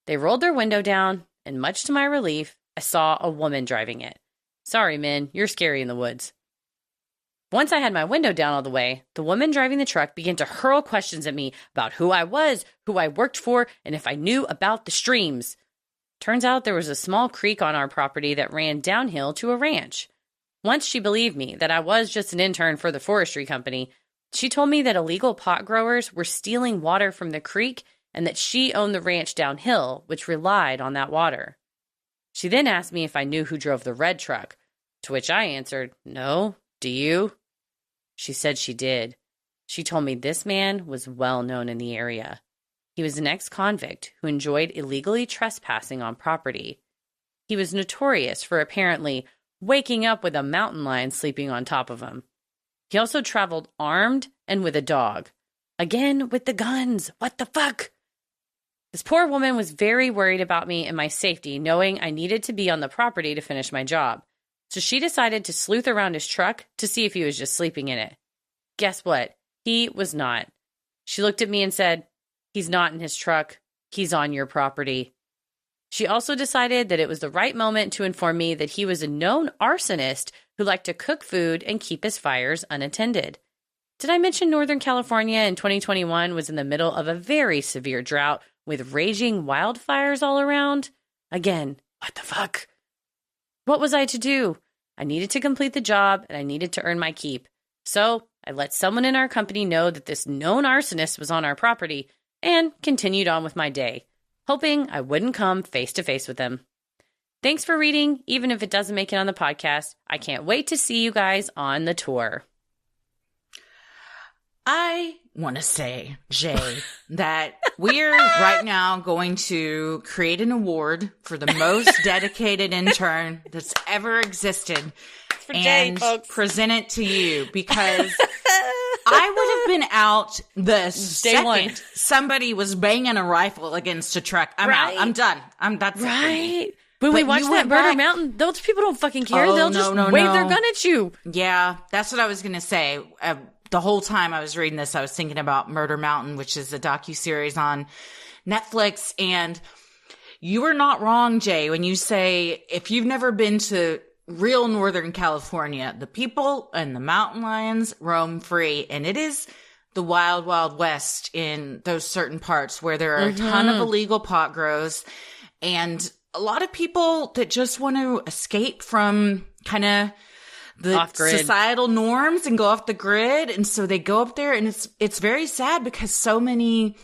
They rolled their window down, and much to my relief, I saw a woman driving it. Sorry, men, you're scary in the woods. Once I had my window down all the way, the woman driving the truck began to hurl questions at me about who I was, who I worked for, and if I knew about the streams. Turns out there was a small creek on our property that ran downhill to a ranch. Once she believed me that I was just an intern for the Forestry company, she told me that illegal pot growers were stealing water from the creek and that she owned the ranch downhill, which relied on that water. She then asked me if I knew who drove the red truck, to which I answered, "No, do you?" She said she did. She told me this man was well known in the area. He was an ex-convict who enjoyed illegally trespassing on property. He was notorious for apparently waking up with a mountain lion sleeping on top of him. He also traveled armed and with a dog. Again, with the guns. What the fuck? This poor woman was very worried about me and my safety, knowing I needed to be on the property to finish my job. So she decided to sleuth around his truck to see if he was just sleeping in it. Guess what? He was not. She looked at me and said, "He's not in his truck. He's on your property." She also decided that it was the right moment to inform me that he was a known arsonist who liked to cook food and keep his fires unattended. Did I mention Northern California in 2021 was in the middle of a very severe drought with raging wildfires all around? Again, what the fuck? What was I to do? I needed to complete the job and I needed to earn my keep. So I let someone in our company know that this known arsonist was on our property and continued on with my day, hoping I wouldn't come face to face with him. Thanks for reading, even if it doesn't make it on the podcast. I can't wait to see you guys on the tour.
I want to say, Jay, that we're right now going to create an award for the most dedicated intern that's ever existed
for Jay, folks.
Present it to you because I would have been out the second somebody was banging a rifle against a truck. I'm out. I'm done. That's
right. When we watched that Murder Mountain, those people don't fucking care. They'll just wave their gun at you.
Yeah, that's what I was going to say. The whole time I was reading this, I was thinking about Murder Mountain, which is a docuseries on Netflix. And you are not wrong, Jay, when you say if you've never been to real Northern California, the people and the mountain lions roam free. And it is the wild, wild west in those certain parts where there are a ton of illegal pot grows and a lot of people that just want to escape from kind of the societal norms and go off the grid. And so they go up there, and it's very sad because so many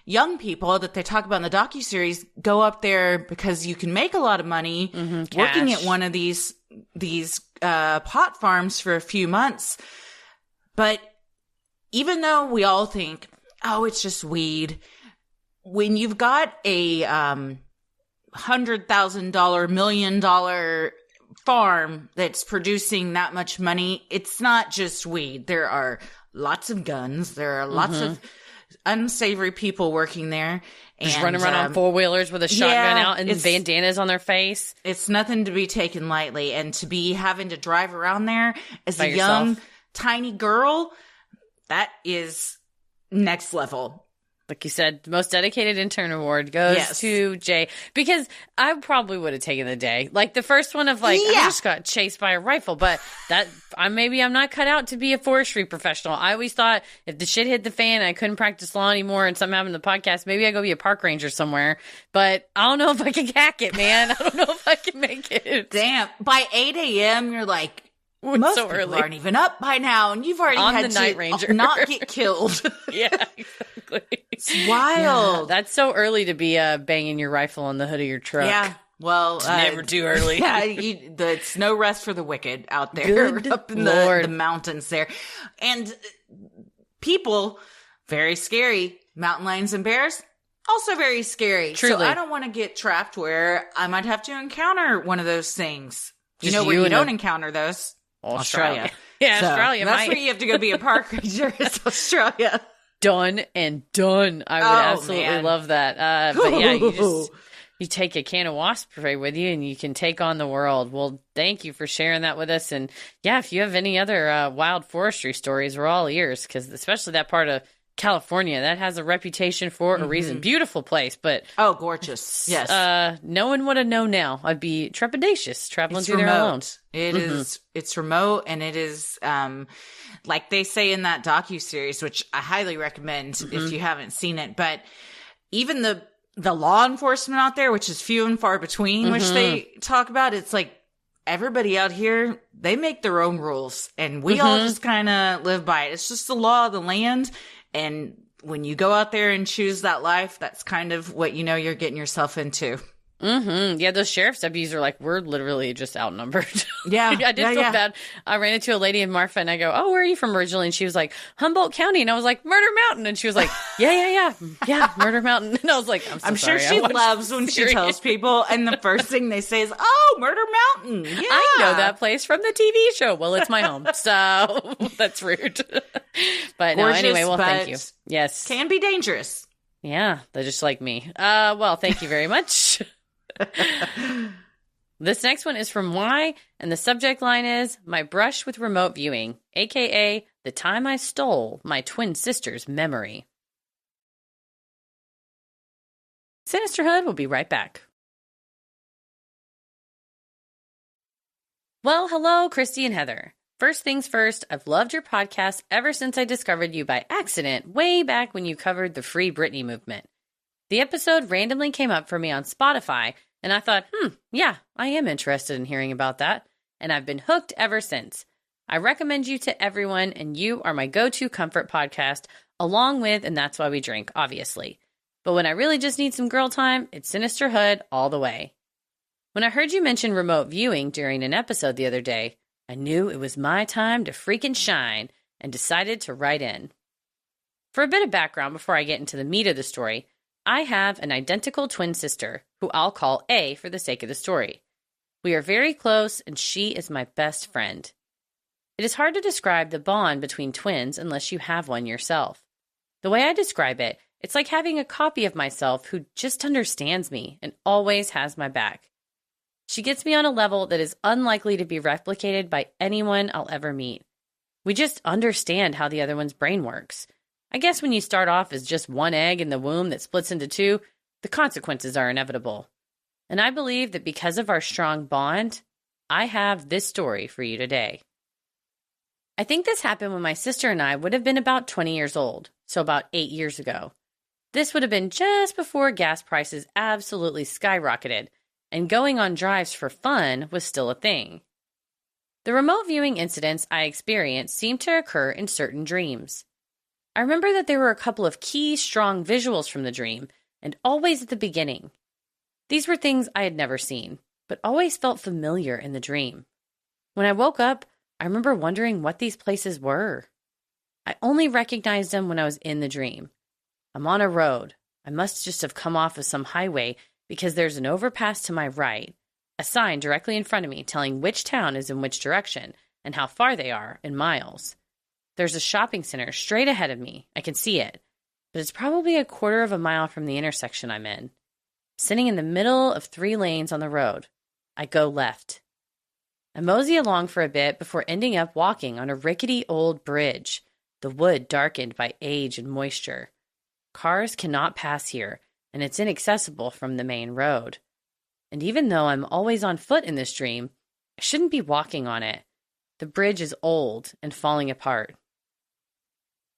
young people that they talk about in the docuseries go up there because you can make a lot of money working at one of these pot farms for a few months. But even though we all think, oh, it's just weed, when you've got a $100,000, $1 million farm that's producing that much money, it's not just weed. There are lots of guns. There are lots of unsavory people working there.
Just running around on four-wheelers with a shotgun out and bandanas on their face.
It's nothing to be taken lightly. And to be having to drive around there as a young, tiny girl, that is next level.
Like you said, the most dedicated intern award goes to Jay, because I probably would have taken the day. Like the first one of I just got chased by a rifle, but I'm not cut out to be a forestry professional. I always thought if the shit hit the fan and I couldn't practice law anymore and something happened to the podcast, maybe I go be a park ranger somewhere. But I don't know if I can hack it, man. I don't know if I can make it.
Damn. By 8 a.m., you're like, most people early. Aren't even up by now, and you've already had the night ranger not get killed.
Yeah, exactly.
It's wild.
Yeah, that's so early to be banging your rifle on the hood of your truck.
Yeah, well,
it's never too early.
Yeah, it's no rest for the wicked out there.
Good
up in
Lord.
the mountains there, and people very scary. Mountain lions and bears also very scary.
Truly.
So I don't want to get trapped where I might have to encounter one of those things.
Just
where you don't encounter those. Australia.
Yeah,
so
Australia.
That's where you have to go be a park ranger. It's Australia.
Done and done. I would absolutely love that. But yeah, you take a can of wasp spray with you and you can take on the world. Well, thank you for sharing that with us. And yeah, if you have any other wild forestry stories, we're all ears, because especially that part of California, that has a reputation for a reason. Beautiful place, but
gorgeous. Yes.
Knowing what I know now, I'd be trepidatious traveling through there alone.
It is. It's remote, and it is like they say in that docuseries, which I highly recommend if you haven't seen it. But even the law enforcement out there, which is few and far between, which they talk about, it's like everybody out here, they make their own rules, and we all just kind of live by it. It's just the law of the land. And when you go out there and choose that life, that's kind of what you're getting yourself into.
Yeah, those sheriff's deputies are like, we're literally just outnumbered.
Yeah.
I did feel bad. I ran into a lady in Marfa and I go, oh, where are you from originally? And she was like, Humboldt County. And I was like, Murder Mountain. And she was like, yeah, Murder Mountain. And I was like, I'm
sure she loves when she tells people and the first thing they say is, oh, Murder Mountain. Yeah.
I know that place from the TV show. Well, it's my home. So that's rude. But no, anyway, well, thank you. Yes.
Can be dangerous.
Yeah, they're just like me. Well, thank you very much. This next one is from Y, and the subject line is My Brush with Remote Viewing, a.k.a. the time I stole my twin sister's memory. Sinisterhood will be right back. Well, hello, Christy and Heather. First things first, I've loved your podcast ever since I discovered you by accident way back when you covered the Free Britney movement. The episode randomly came up for me on Spotify, and I thought, yeah, I am interested in hearing about that, and I've been hooked ever since. I recommend you to everyone, and you are my go-to comfort podcast, along with And That's Why We Drink, obviously. But when I really just need some girl time, it's Sinisterhood all the way. When I heard you mention remote viewing during an episode the other day, I knew it was my time to freaking shine and decided to write in. For a bit of background before I get into the meat of the story, I have an identical twin sister who I'll call A for the sake of the story. We are very close, and she is my best friend. It is hard to describe the bond between twins unless you have one yourself. The way I describe it, it's like having a copy of myself who just understands me and always has my back. She gets me on a level that is unlikely to be replicated by anyone I'll ever meet. We just understand how the other one's brain works. I guess when you start off as just one egg in the womb that splits into two, the consequences are inevitable. And I believe that because of our strong bond, I have this story for you today. I think this happened when my sister and I would have been about 20 years old, so about 8 years ago. This would have been just before gas prices absolutely skyrocketed, and going on drives for fun was still a thing. The remote viewing incidents I experienced seemed to occur in certain dreams. I remember that there were a couple of key, strong visuals from the dream, and always at the beginning. These were things I had never seen, but always felt familiar in the dream. When I woke up, I remember wondering what these places were. I only recognized them when I was in the dream. I'm on a road. I must just have come off of some highway because there's an overpass to my right, a sign directly in front of me telling which town is in which direction and how far they are in miles. There's a shopping center straight ahead of me. I can see it, but it's probably a quarter of a mile from the intersection I'm in. Sitting in the middle of 3 lanes on the road, I go left. I mosey along for a bit before ending up walking on a rickety old bridge, the wood darkened by age and moisture. Cars cannot pass here, and it's inaccessible from the main road. And even though I'm always on foot in this dream, I shouldn't be walking on it. The bridge is old and falling apart.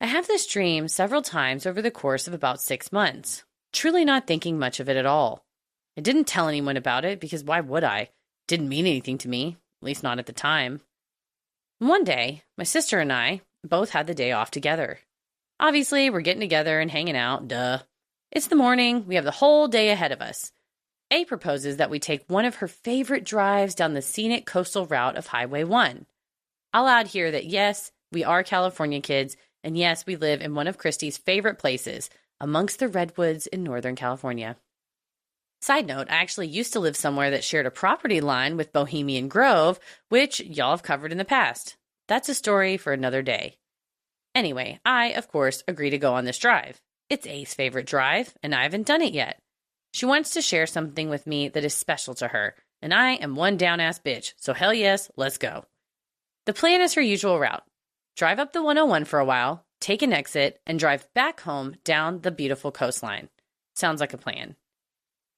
I have this dream several times over the course of about 6 months, truly not thinking much of it at all. I didn't tell anyone about it because why would I? It didn't mean anything to me. At least not at the time. One day, my sister and I both had the day off together. Obviously, we're getting together and hanging out, duh. It's the morning, we have the whole day ahead of us. A proposes that we take one of her favorite drives down the scenic coastal route of Highway 1. I'll add here that yes, we are California kids, and yes, we live in one of Christy's favorite places, amongst the redwoods in Northern California. Side note, I actually used to live somewhere that shared a property line with Bohemian Grove, which y'all have covered in the past. That's a story for another day. Anyway, I, of course, agree to go on this drive. It's A's favorite drive, and I haven't done it yet. She wants to share something with me that is special to her, and I am one down-ass bitch, so hell yes, let's go. The plan is her usual route. Drive up the 101 for a while, take an exit, and drive back home down the beautiful coastline. Sounds like a plan.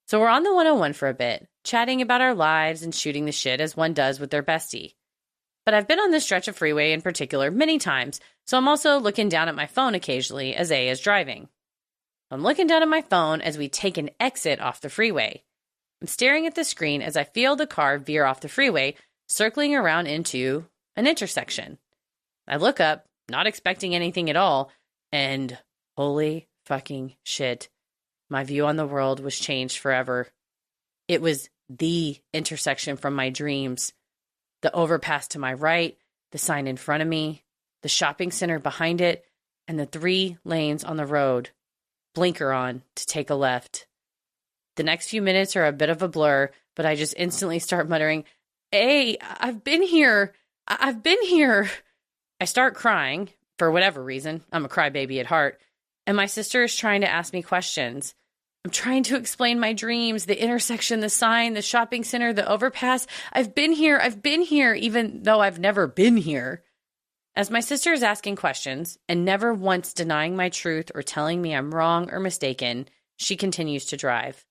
So we're on the 101 for a bit, chatting about our lives and shooting the shit as one does with their bestie. But I've been on this stretch of freeway in particular many times, so I'm also looking down at my phone occasionally as A is driving. I'm looking down at my phone as we take an exit off the freeway. I'm staring at the screen as I feel the car veer off the freeway, circling around into an intersection. I look up, not expecting anything at all, and holy fucking shit. My view on the world was changed forever. It was the intersection from my dreams. The overpass to my right, the sign in front of me, the shopping center behind it, and the 3 lanes on the road. Blinker on to take a left. The next few minutes are a bit of a blur, but I just instantly start muttering, "Hey, I've been here. I've been here." I start crying, for whatever reason. I'm a crybaby at heart. And my sister is trying to ask me questions. I'm trying to explain my dreams, the intersection, the sign, the shopping center, the overpass. I've been here, even though I've never been here. As my sister is asking questions and never once denying my truth or telling me I'm wrong or mistaken, she continues to drive.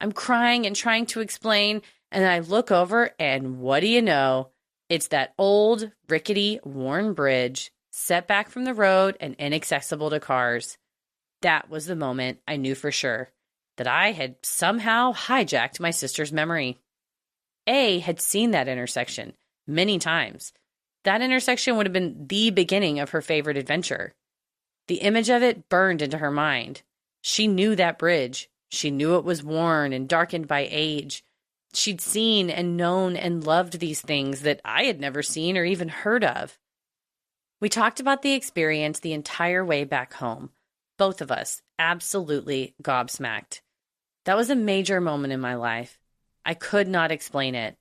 I'm crying and trying to explain, and I look over, and what do you know? It's that old, rickety, worn bridge, set back from the road and inaccessible to cars. That was the moment I knew for sure that I had somehow hijacked my sister's memory. A had seen that intersection many times. That intersection would have been the beginning of her favorite adventure. The image of it burned into her mind. She knew that bridge. She knew it was worn and darkened by age. She'd seen and known and loved these things that I had never seen or even heard of. We talked about the experience the entire way back home, both of us, absolutely gobsmacked. That was a major moment in my life. I could not explain it.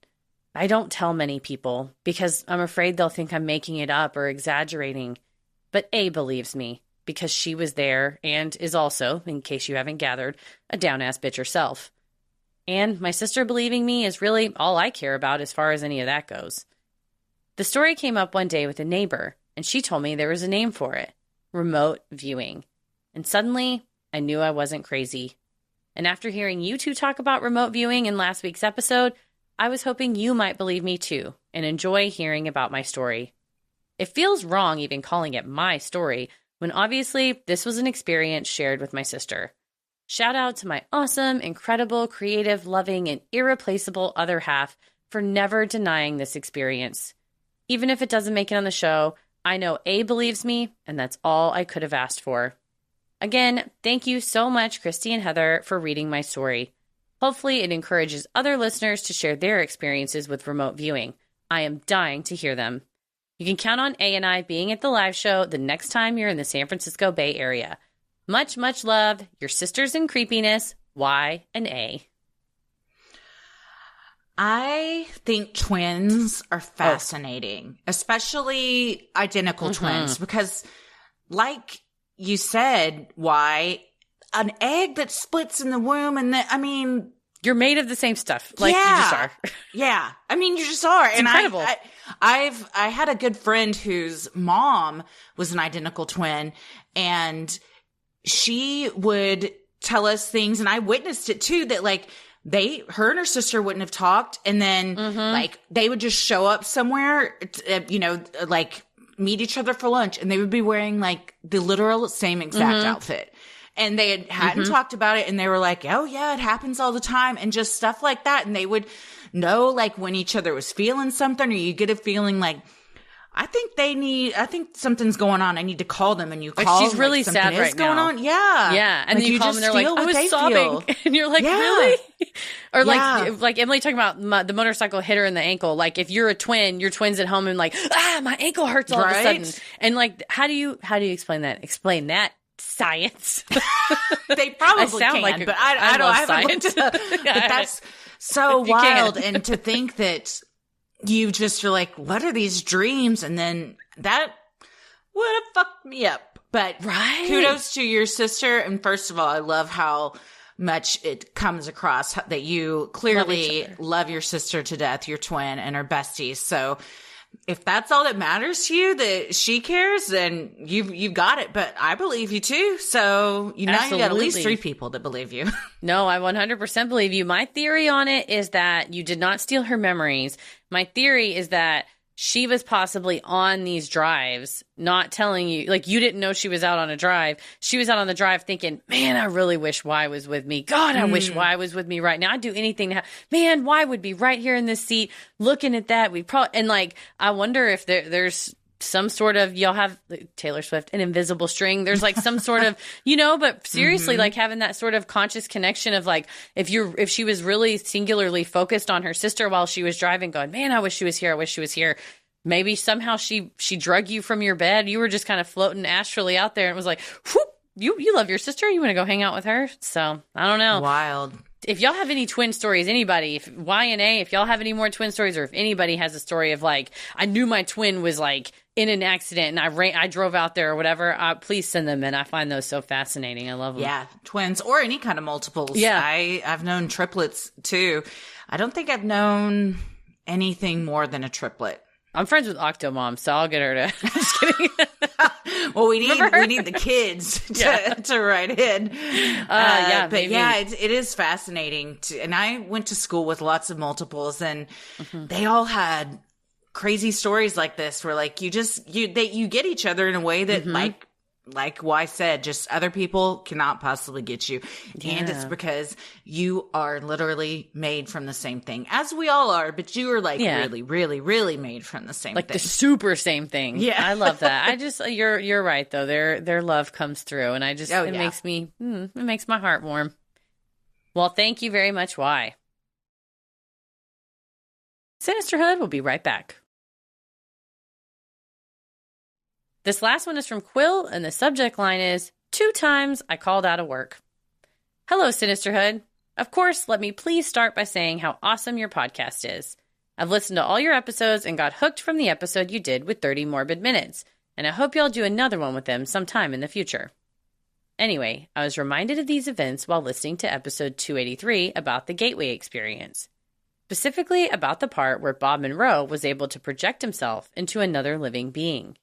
I don't tell many people because I'm afraid they'll think I'm making it up or exaggerating. But A believes me because she was there and is also, in case you haven't gathered, a down-ass bitch herself. And my sister believing me is really all I care about as far as any of that goes. The story came up one day with a neighbor, and she told me there was a name for it, remote viewing. And suddenly, I knew I wasn't crazy. And after hearing you two talk about remote viewing in last week's episode, I was hoping you might believe me too and enjoy hearing about my story. It feels wrong even calling it my story, when obviously this was an experience shared with my sister. Shout out to my awesome, incredible, creative, loving, and irreplaceable other half for never denying this experience. Even if it doesn't make it on the show, I know A believes me, and that's all I could have asked for. Again, thank you so much, Christy and Heather, for reading my story. Hopefully it encourages other listeners to share their experiences with remote viewing. I am dying to hear them. You can count on A and I being at the live show the next time you're in the San Francisco Bay Area. Much, much love, your sisters in creepiness, Y and A.
I think twins are fascinating, especially identical twins, because like you said, Y, an egg that splits in the womb and
you're made of the same stuff. Like you just are.
Yeah. I mean, you just are.
It's incredible.
I had a good friend whose mom was an identical twin, and she would tell us things, and I witnessed it too, that like her and her sister wouldn't have talked, and then like they would just show up somewhere, like meet each other for lunch, and they would be wearing like the literal same exact outfit. And they hadn't talked about it, and they were like, oh yeah, it happens all the time, and just stuff like that. And they would know like when each other was feeling something, or you get a feeling like, I think something's going on. I need to call them. And you call
like she's
them,
really
like,
sad right
going
now.
on. Yeah.
Yeah. And
like,
then you call them and they're like, I was sobbing. And you're like, really? Or like Emily talking about the motorcycle hit her in the ankle. Like if you're a twin, your twin's at home and like, my ankle hurts all of a sudden. And like, how do you explain that? Explain that. Science.
They probably can,
like
but I don't. I haven't looked it up. But that's so wild. And to think that you just are like, what are these dreams? And then that would have fucked me up. But kudos to your sister. And first of all, I love how much it comes across that you clearly love your sister to death, your twin, and her besties. So if that's all that matters to you, that she cares, then you've got it. But I believe you too. So you got at least 3 people that believe you.
No, I 100% believe you. My theory on it is that you did not steal her memories. My theory is that she was possibly on these drives, not telling you, like you didn't know she was out on a drive. She was out on the drive thinking, man, I really wish Y was with me. God, I wish Y was with me right now. I'd do anything to have, man, Y would be right here in this seat looking at that. And like, I wonder if there's some sort of, y'all have Taylor Swift, an invisible string. There's like some sort of, but seriously, like having that sort of conscious connection of like, if she was really singularly focused on her sister while she was driving going, man, I wish she was here. I wish she was here. Maybe somehow she drug you from your bed. You were just kind of floating astrally out there and it was like, whoop, you love your sister. You want to go hang out with her. So I don't know.
Wild.
If y'all have any twin stories, anybody, if Y and A, if y'all have any more twin stories, or if anybody has a story of like, I knew my twin was like in an accident and I drove out there or whatever, please send them in. I find those so fascinating. I love them.
Yeah, twins or any kind of multiples.
Yeah.
I've known triplets too. I don't think I've known anything more than a triplet.
I'm friends with Octomom, so I'll get her to. Just kidding.
Well, we need the kids to write in.
But maybe.
Yeah, it is fascinating. And I went to school with lots of multiples, and they all had crazy stories like this, where like you get each other in a way that like Y said, just other people cannot possibly get you. Yeah. And it's because you are literally made from the same thing, as we all are, but you are like really, really, really made from the same thing.
Like the super same thing. Yeah. I love that. I just, you're right though. Their love comes through, and I just, it makes my heart warm. Well, thank you very much, Y. Sinisterhood will be right back. This last one is from Quill, and the subject line is 2 times I called out of work. Hello, Sinisterhood. Of course, let me please start by saying how awesome your podcast is. I've listened to all your episodes and got hooked from the episode you did with 30 Morbid Minutes, and I hope y'all do another one with them sometime in the future. Anyway, I was reminded of these events while listening to episode 283 about the Gateway experience, specifically about the part where Bob Monroe was able to project himself into another living being.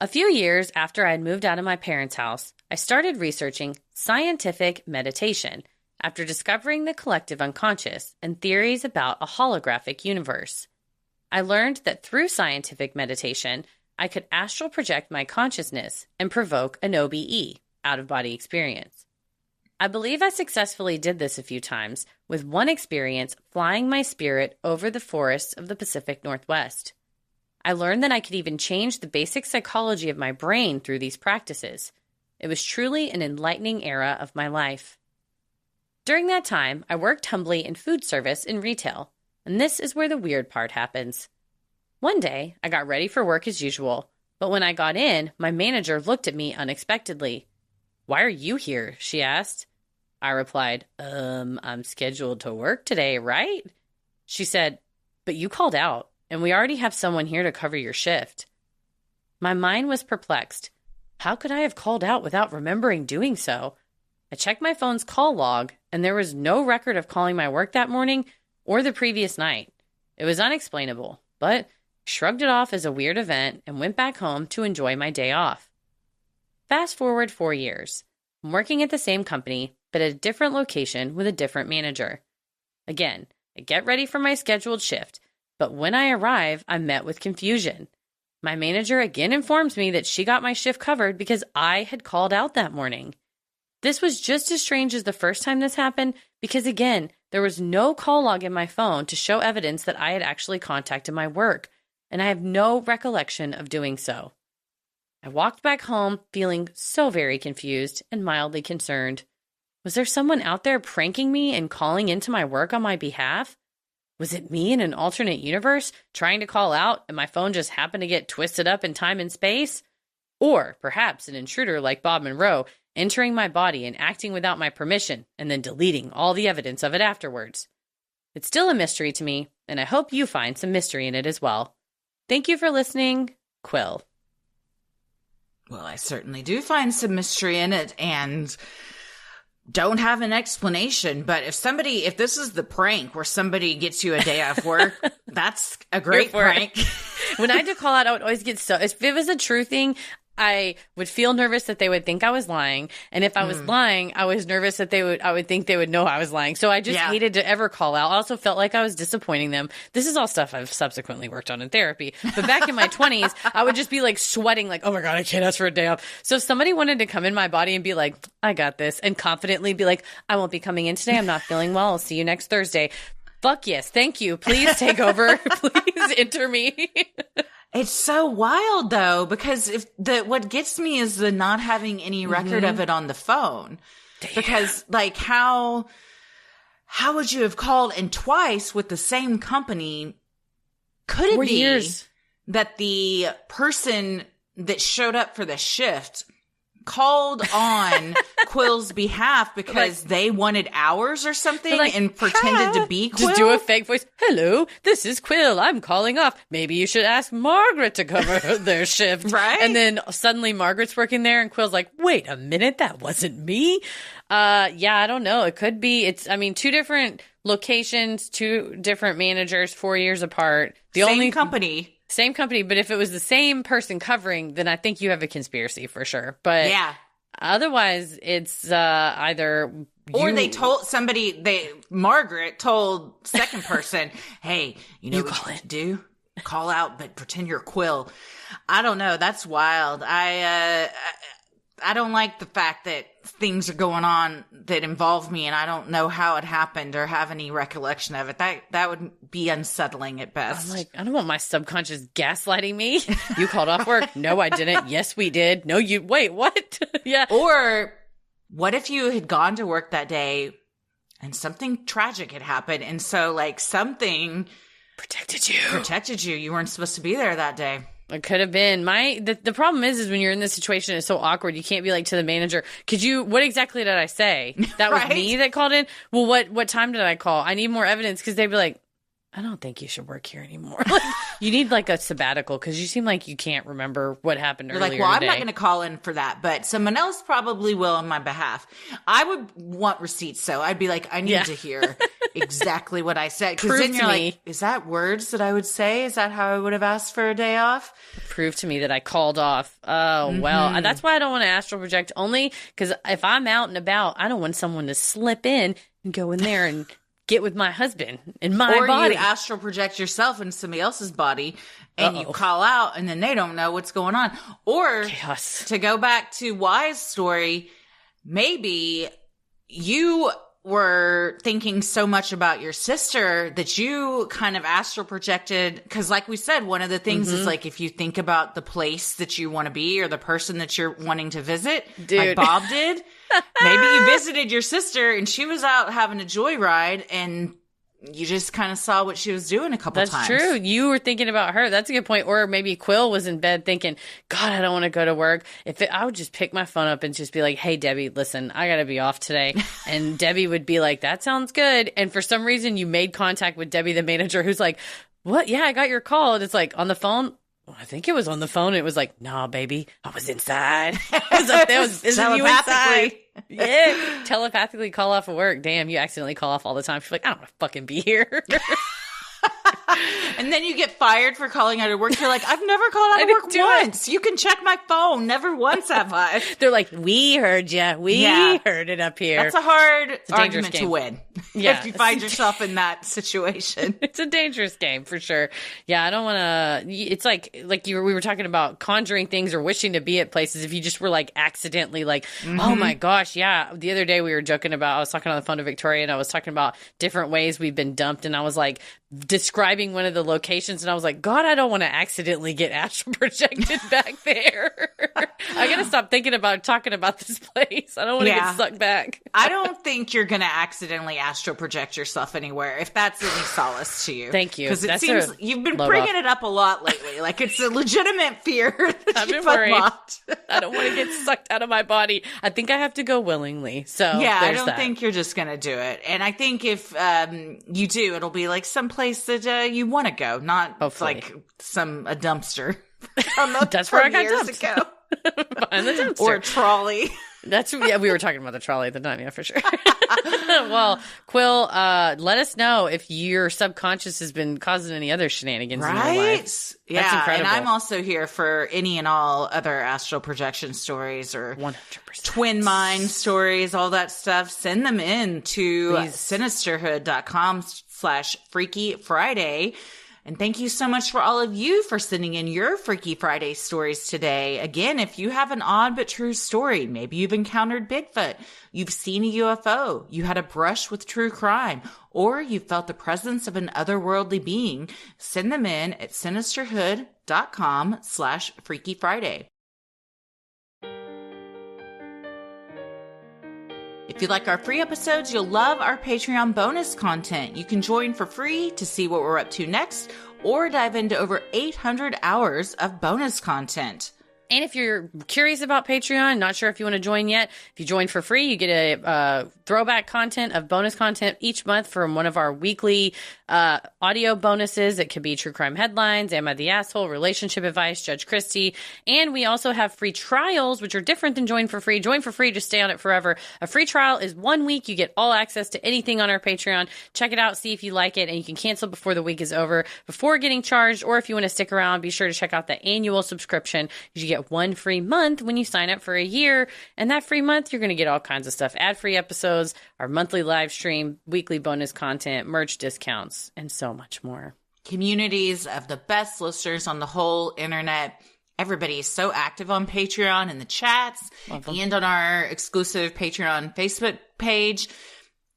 A few years after I had moved out of my parents' house, I started researching scientific meditation after discovering the collective unconscious and theories about a holographic universe. I learned that through scientific meditation, I could astral project my consciousness and provoke an OBE, out-of-body experience. I believe I successfully did this a few times, with one experience flying my spirit over the forests of the Pacific Northwest. I learned that I could even change the basic psychology of my brain through these practices. It was truly an enlightening era of my life. During that time, I worked humbly in food service and retail, and this is where the weird part happens. One day, I got ready for work as usual, but when I got in, my manager looked at me unexpectedly. "Why are you here?" she asked. I replied, I'm scheduled to work today, right? She said, "But you called out, and we already have someone here to cover your shift." My mind was perplexed. How could I have called out without remembering doing so? I checked my phone's call log, and there was no record of calling my work that morning or the previous night. It was unexplainable, but I shrugged it off as a weird event and went back home to enjoy my day off. Fast forward 4 years. I'm working at the same company, but at a different location with a different manager. Again, I get ready for my scheduled shift, but when I arrive, I'm met with confusion. My manager again informs me that she got my shift covered because I had called out that morning. This was just as strange as the first time this happened because, again, there was no call log in my phone to show evidence that I had actually contacted my work, and I have no recollection of doing so. I walked back home feeling so very confused and mildly concerned. Was there someone out there pranking me and calling into my work on my behalf? Was it me in an alternate universe trying to call out and my phone just happened to get twisted up in time and space? Or perhaps an intruder like Bob Monroe entering my body and acting without my permission and then deleting all the evidence of it afterwards. It's still a mystery to me, and I hope you find some mystery in it as well. Thank you for listening, Quill.
Well, I certainly do find some mystery in it and don't have an explanation. But if this is the prank where somebody gets you a day off work, that's a great prank.
When I had to call out, I would always get if it was a true thing, I would feel nervous that they would think I was lying. And if I was lying, I was nervous that I would think they would know I was lying. So I just hated to ever call out. I also felt like I was disappointing them. This is all stuff I've subsequently worked on in therapy. But back in my 20s, I would just be like sweating like, oh my God, I can't ask for a day off. So if somebody wanted to come in my body and be like, I got this, and confidently be like, I won't be coming in today. I'm not feeling well. I'll see you next Thursday. Fuck yes. Thank you. Please take over. Please enter me.
It's so wild though, because what gets me is the not having any record of it on the phone. Damn. Because like how would you have called and twice with the same company? Could it
4
be
years.
that the person that showed up for the shift called on Quill's behalf because they wanted hours or something and pretended to be Quill?
Just do a fake voice. Hello, this is Quill. I'm calling off. Maybe you should ask Margaret to cover their shift.
Right?
And then suddenly Margaret's working there and Quill's like, wait a minute, that wasn't me. Yeah, I don't know. It could be. 2 different locations, 2 different managers, 4 years apart. Same company, but if it was the same person covering, then I think you have a conspiracy for sure. But
yeah,
otherwise, it's either
or they told Margaret told second person, "Hey, you know what you should do? Call out, but pretend you're Quill." I don't know. That's wild. I don't like the fact that things are going on that involve me and I don't know how it happened or have any recollection of it. That would be unsettling at best.
I'm like, I don't want my subconscious gaslighting me. You called off work. No, I didn't. Yes, we did. No, wait, what? Yeah.
Or what if you had gone to work that day and something tragic had happened and so like something
protected you.
You weren't supposed to be there that day.
It could have been. The problem is when you're in this situation, it's so awkward. You can't be like to the manager, what exactly did I say? That was
Right?
me that called in? Well, what time did I call? I need more evidence, because they'd be like, I don't think you should work here anymore. Like, you need like a sabbatical, because you seem like you can't remember what happened earlier.
You're like, well,
today.
I'm not going to call in for that, but someone else probably will on my behalf. I would want receipts, so I'd be like, I need to hear exactly what I said. Because then you're like, is that words that I would say? Is that how I would have asked for a day off?
Prove to me that I called off. Oh, well, that's why I don't want to astral project, only because if I'm out and about, I don't want someone to slip in and go in there and get with my husband in my body.
Or you astral project yourself into somebody else's body and you call out and then they don't know what's going on. Or
Chaos.
To go back to Y's story, maybe you were thinking so much about your sister that you kind of astral projected, because like we said, one of the things is like, if you think about the place that you want to be or the person that you're wanting to visit, like Bob did, maybe you visited your sister and she was out having a joyride and you just kind of saw what she was doing a couple times.
That's true. You were thinking about her. That's a good point. Or maybe Quill was in bed thinking, God, I don't want to go to work. I would just pick my phone up and just be like, hey, Debbie, listen, I got to be off today. And Debbie would be like, that sounds good. And for some reason, you made contact with Debbie, the manager, who's like, what? Yeah, I got your call. And it's like, on the phone? I think it was on the phone. It was like, nah, baby, I was inside. I was like, isn't you inside? Yeah, telepathically call off of work. Damn, you accidentally call off all the time. She's like, I don't want to fucking be here.
And then you get fired for calling out of work. You're like, I've never called out of work once. You can check my phone. Never once have I.
They're like, we heard you. We heard it up here.
That's a hard argument to win.
Yeah.
If you find yourself in that situation.
It's a dangerous game for sure. Yeah, I don't want to. It's like we were talking about conjuring things or wishing to be at places. If you just were like accidentally like, oh my gosh, yeah. The other day we were joking about, I was talking on the phone to Victoria and I was talking about different ways we've been dumped. And I was like, describing one of the locations, and I was like, God, I don't want to accidentally get astral projected back there. I gotta stop thinking about talking about this place. I don't want to get sucked back.
I don't think you're gonna accidentally astral project yourself anywhere, if that's any solace to you.
Thank you.
Because it seems you've been bringing it up a lot lately. Like, it's a legitimate fear that
I've been worried. I don't want to get sucked out of my body. I think I have to go willingly. So
yeah, I don't think you're just gonna do it. And I think if you do, it'll be like some place that you want to go, not like a dumpster.
That's where I got dumped. Behind the dumpster.
Or a trolley.
We were talking about the trolley at the time, yeah, for sure. Well, Quill, let us know if your subconscious has been causing any other shenanigans in your life.
Yeah,
that's incredible.
And I'm also here for any and all other astral projection stories or
100%.
twin mind stories, all that stuff. Send them in to Sinisterhood.com/Freaky Friday. And thank you so much for all of you for sending in your Freaky Friday stories today. Again, if you have an odd but true story, maybe you've encountered Bigfoot, you've seen a UFO, you had a brush with true crime, or you felt the presence of an otherworldly being, send them in at Sinisterhood.com/Freaky Friday. If you like our free episodes, you'll love our Patreon bonus content. You can join for free to see what we're up to next, or dive into over 800 hours of bonus content.
And if you're curious about Patreon, not sure if you want to join yet, if you join for free, you get a throwback content of bonus content each month from one of our weekly audio bonuses. It could be true crime headlines, Am I the Asshole, relationship advice, Judge Christie. And we also have free trials, which are different than join for free. Join for free, just stay on it forever. A free trial is 1 week. You get all access to anything on our Patreon. Check it out, see if you like it, and you can cancel before the week is over, before getting charged. Or if you want to stick around, be sure to check out the annual subscription. You get 1 free month when you sign up for a year. And that free month, you're going to get all kinds of stuff. Ad-free episodes, our monthly live stream, weekly bonus content, merch discounts, and so much more.
Communities of the best listeners on the whole internet. Everybody is so active on Patreon in the chats and on our exclusive Patreon Facebook page.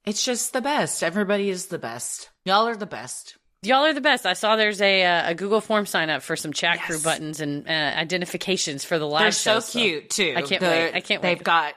It's just the best. Everybody is the best. Y'all are the best.
Y'all are the best. I saw there's a Google form sign up for some chat crew buttons and identifications for the live show.
They're so cute, too.
I can't wait.
They've got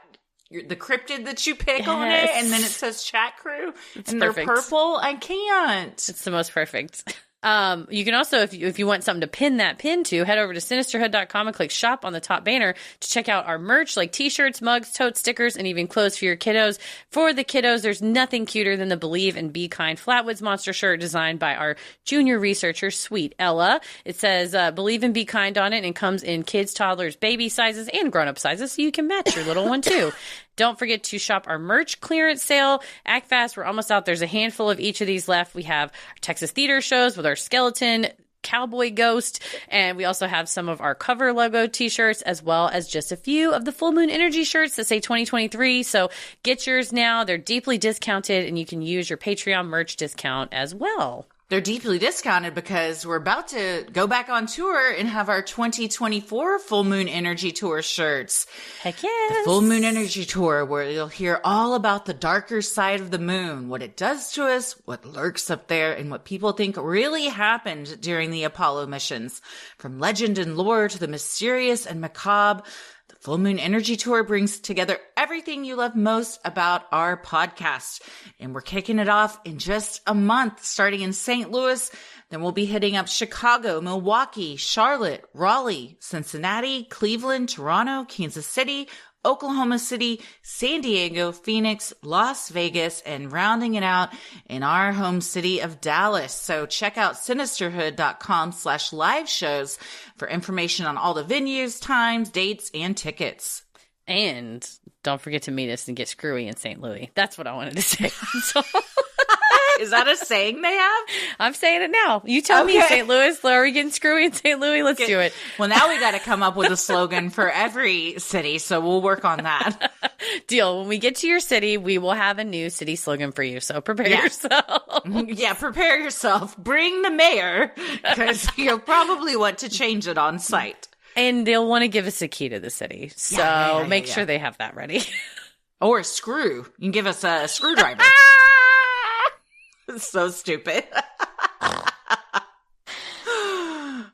the cryptid that you pick on it, and then it says chat crew, and perfect. They're purple. I can't.
It's the most perfect. You can also, if you want something to pin that pin to, head over to Sinisterhood.com and click shop on the top banner to check out our merch like t-shirts, mugs, totes, stickers, and even clothes for your kiddos. For the kiddos, there's nothing cuter than the Believe and Be Kind Flatwoods monster shirt designed by our junior researcher, Sweet Ella. It says Believe and Be Kind on it and comes in kids, toddlers, baby sizes, and grown-up sizes, so you can match your little one too. Don't forget to shop our merch clearance sale. Act fast. We're almost out. There's a handful of each of these left. We have our Texas theater shows with our skeleton cowboy ghost, and we also have some of our cover logo t-shirts, as well as just a few of the full moon energy shirts that say 2023. So get yours now. They're deeply discounted, and you can use your Patreon merch discount as well.
They're deeply discounted because we're about to go back on tour and have our 2024 Full Moon Energy Tour shirts.
Heck yes.
The Full Moon Energy Tour, where you'll hear all about the darker side of the moon, what it does to us, what lurks up there, and what people think really happened during the Apollo missions. From legend and lore to the mysterious and macabre, the Full Moon Energy Tour brings together everything you love most about our podcast. And we're kicking it off in just a month, starting in St. Louis. Then we'll be hitting up Chicago, Milwaukee, Charlotte, Raleigh, Cincinnati, Cleveland, Toronto, Kansas City, Oklahoma City, San Diego, Phoenix, Las Vegas, and rounding it out in our home city of Dallas. So check out Sinisterhood.com/live shows for information on all the venues, times, dates, and tickets.
And don't forget to meet us and get screwy in St. Louis. That's what I wanted to say. So
is that a saying they have?
I'm saying it now. You tell me, St. Louis. Are we getting screwy in St. Louis? Let's do it.
Well, now we got to come up with a slogan for every city, so we'll work on that.
Deal. When we get to your city, we will have a new city slogan for you, so prepare yourself.
Yeah, prepare yourself. Bring the mayor, because you'll probably want to change it on site.
And they'll want to give us a key to the city, so make sure they have that ready. Or
a screw. You can give us a screwdriver. It's so stupid.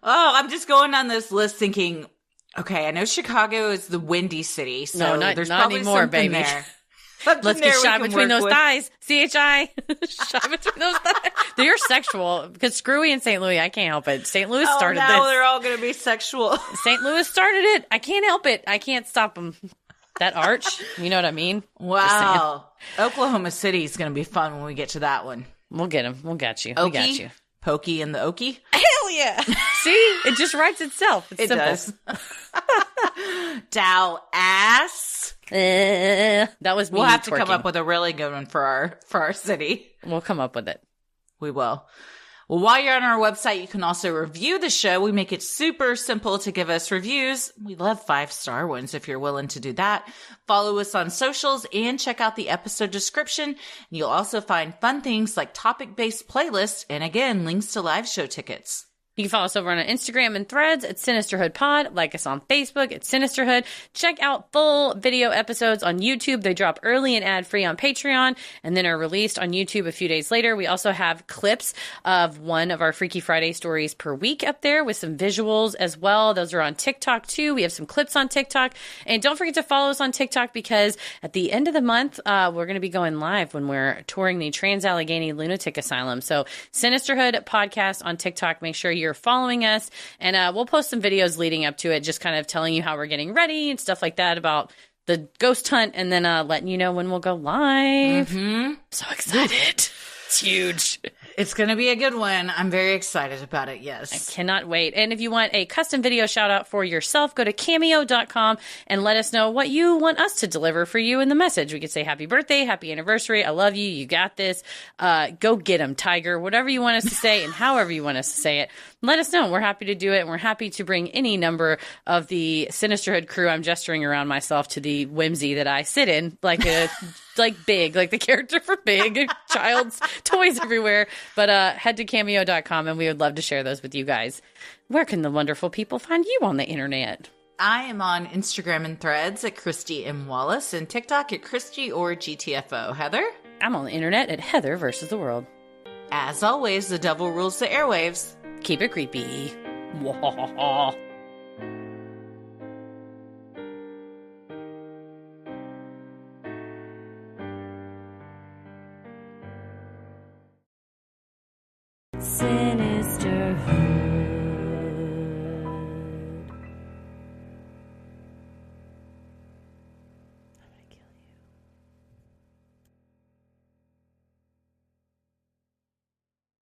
I'm just going on this list thinking, okay, I know Chicago is the windy city, so there's not probably anymore, something baby. There.
Let's get shot between those thighs. CHI. Shot between those thighs. They're sexual. Because screwy in St. Louis, I can't help it. St. Louis started this.
Now they're all going to be sexual.
St. Louis started it. I can't help it. I can't stop them. That arch, you know what I mean?
Wow. Oklahoma City is going to be fun when we get to that one.
We'll get him. We'll get you.
Okie?
We got you.
Pokey and the Okie?
Hell yeah. See? It just writes itself. It's simple.
Does. Dallas.
That was me.
We'll have to come up with a really good one for our city.
We'll come up with it.
We will. Well, while you're on our website, you can also review the show. We make it super simple to give us reviews. We love 5-star ones if you're willing to do that. Follow us on socials and check out the episode description. And you'll also find fun things like topic-based playlists and, again, links to live show tickets.
You can follow us over on Instagram and Threads at Sinisterhood Pod. Like us on Facebook at Sinisterhood. Check out full video episodes on YouTube. They drop early and ad-free on Patreon and then are released on YouTube a few days later. We also have clips of one of our Freaky Friday stories per week up there with some visuals as well. Those are on TikTok too. We have some clips on TikTok. And don't forget to follow us on TikTok because at the end of the month, we're going to be going live when we're touring the Trans-Allegheny Lunatic Asylum. So Sinisterhood Podcast on TikTok. Make sure you're following us, and we'll post some videos leading up to it, just kind of telling you how we're getting ready and stuff like that about the ghost hunt, and then letting you know when we'll go live.
Mm-hmm.
So excited. It's huge.
It's going to be a good one. I'm very excited about it, yes.
I cannot wait. And if you want a custom video shout out for yourself, go to cameo.com and let us know what you want us to deliver for you in the message. We could say happy birthday, happy anniversary, I love you, you got this. Go get 'em, Tiger. Whatever you want us to say and however you want us to say it, let us know. We're happy to do it, and we're happy to bring any number of the Sinisterhood crew. I'm gesturing around myself to the whimsy that I sit in, like Big, like the character for Big, child's toys everywhere. But head to cameo.com, and we would love to share those with you guys. Where can the wonderful people find you on the internet?
I am on Instagram and Threads at Christy M. Wallace and TikTok at Christy or GTFO. Heather?
I'm on the internet at Heather versus the World.
As always, the devil rules the airwaves.
Keep it creepy.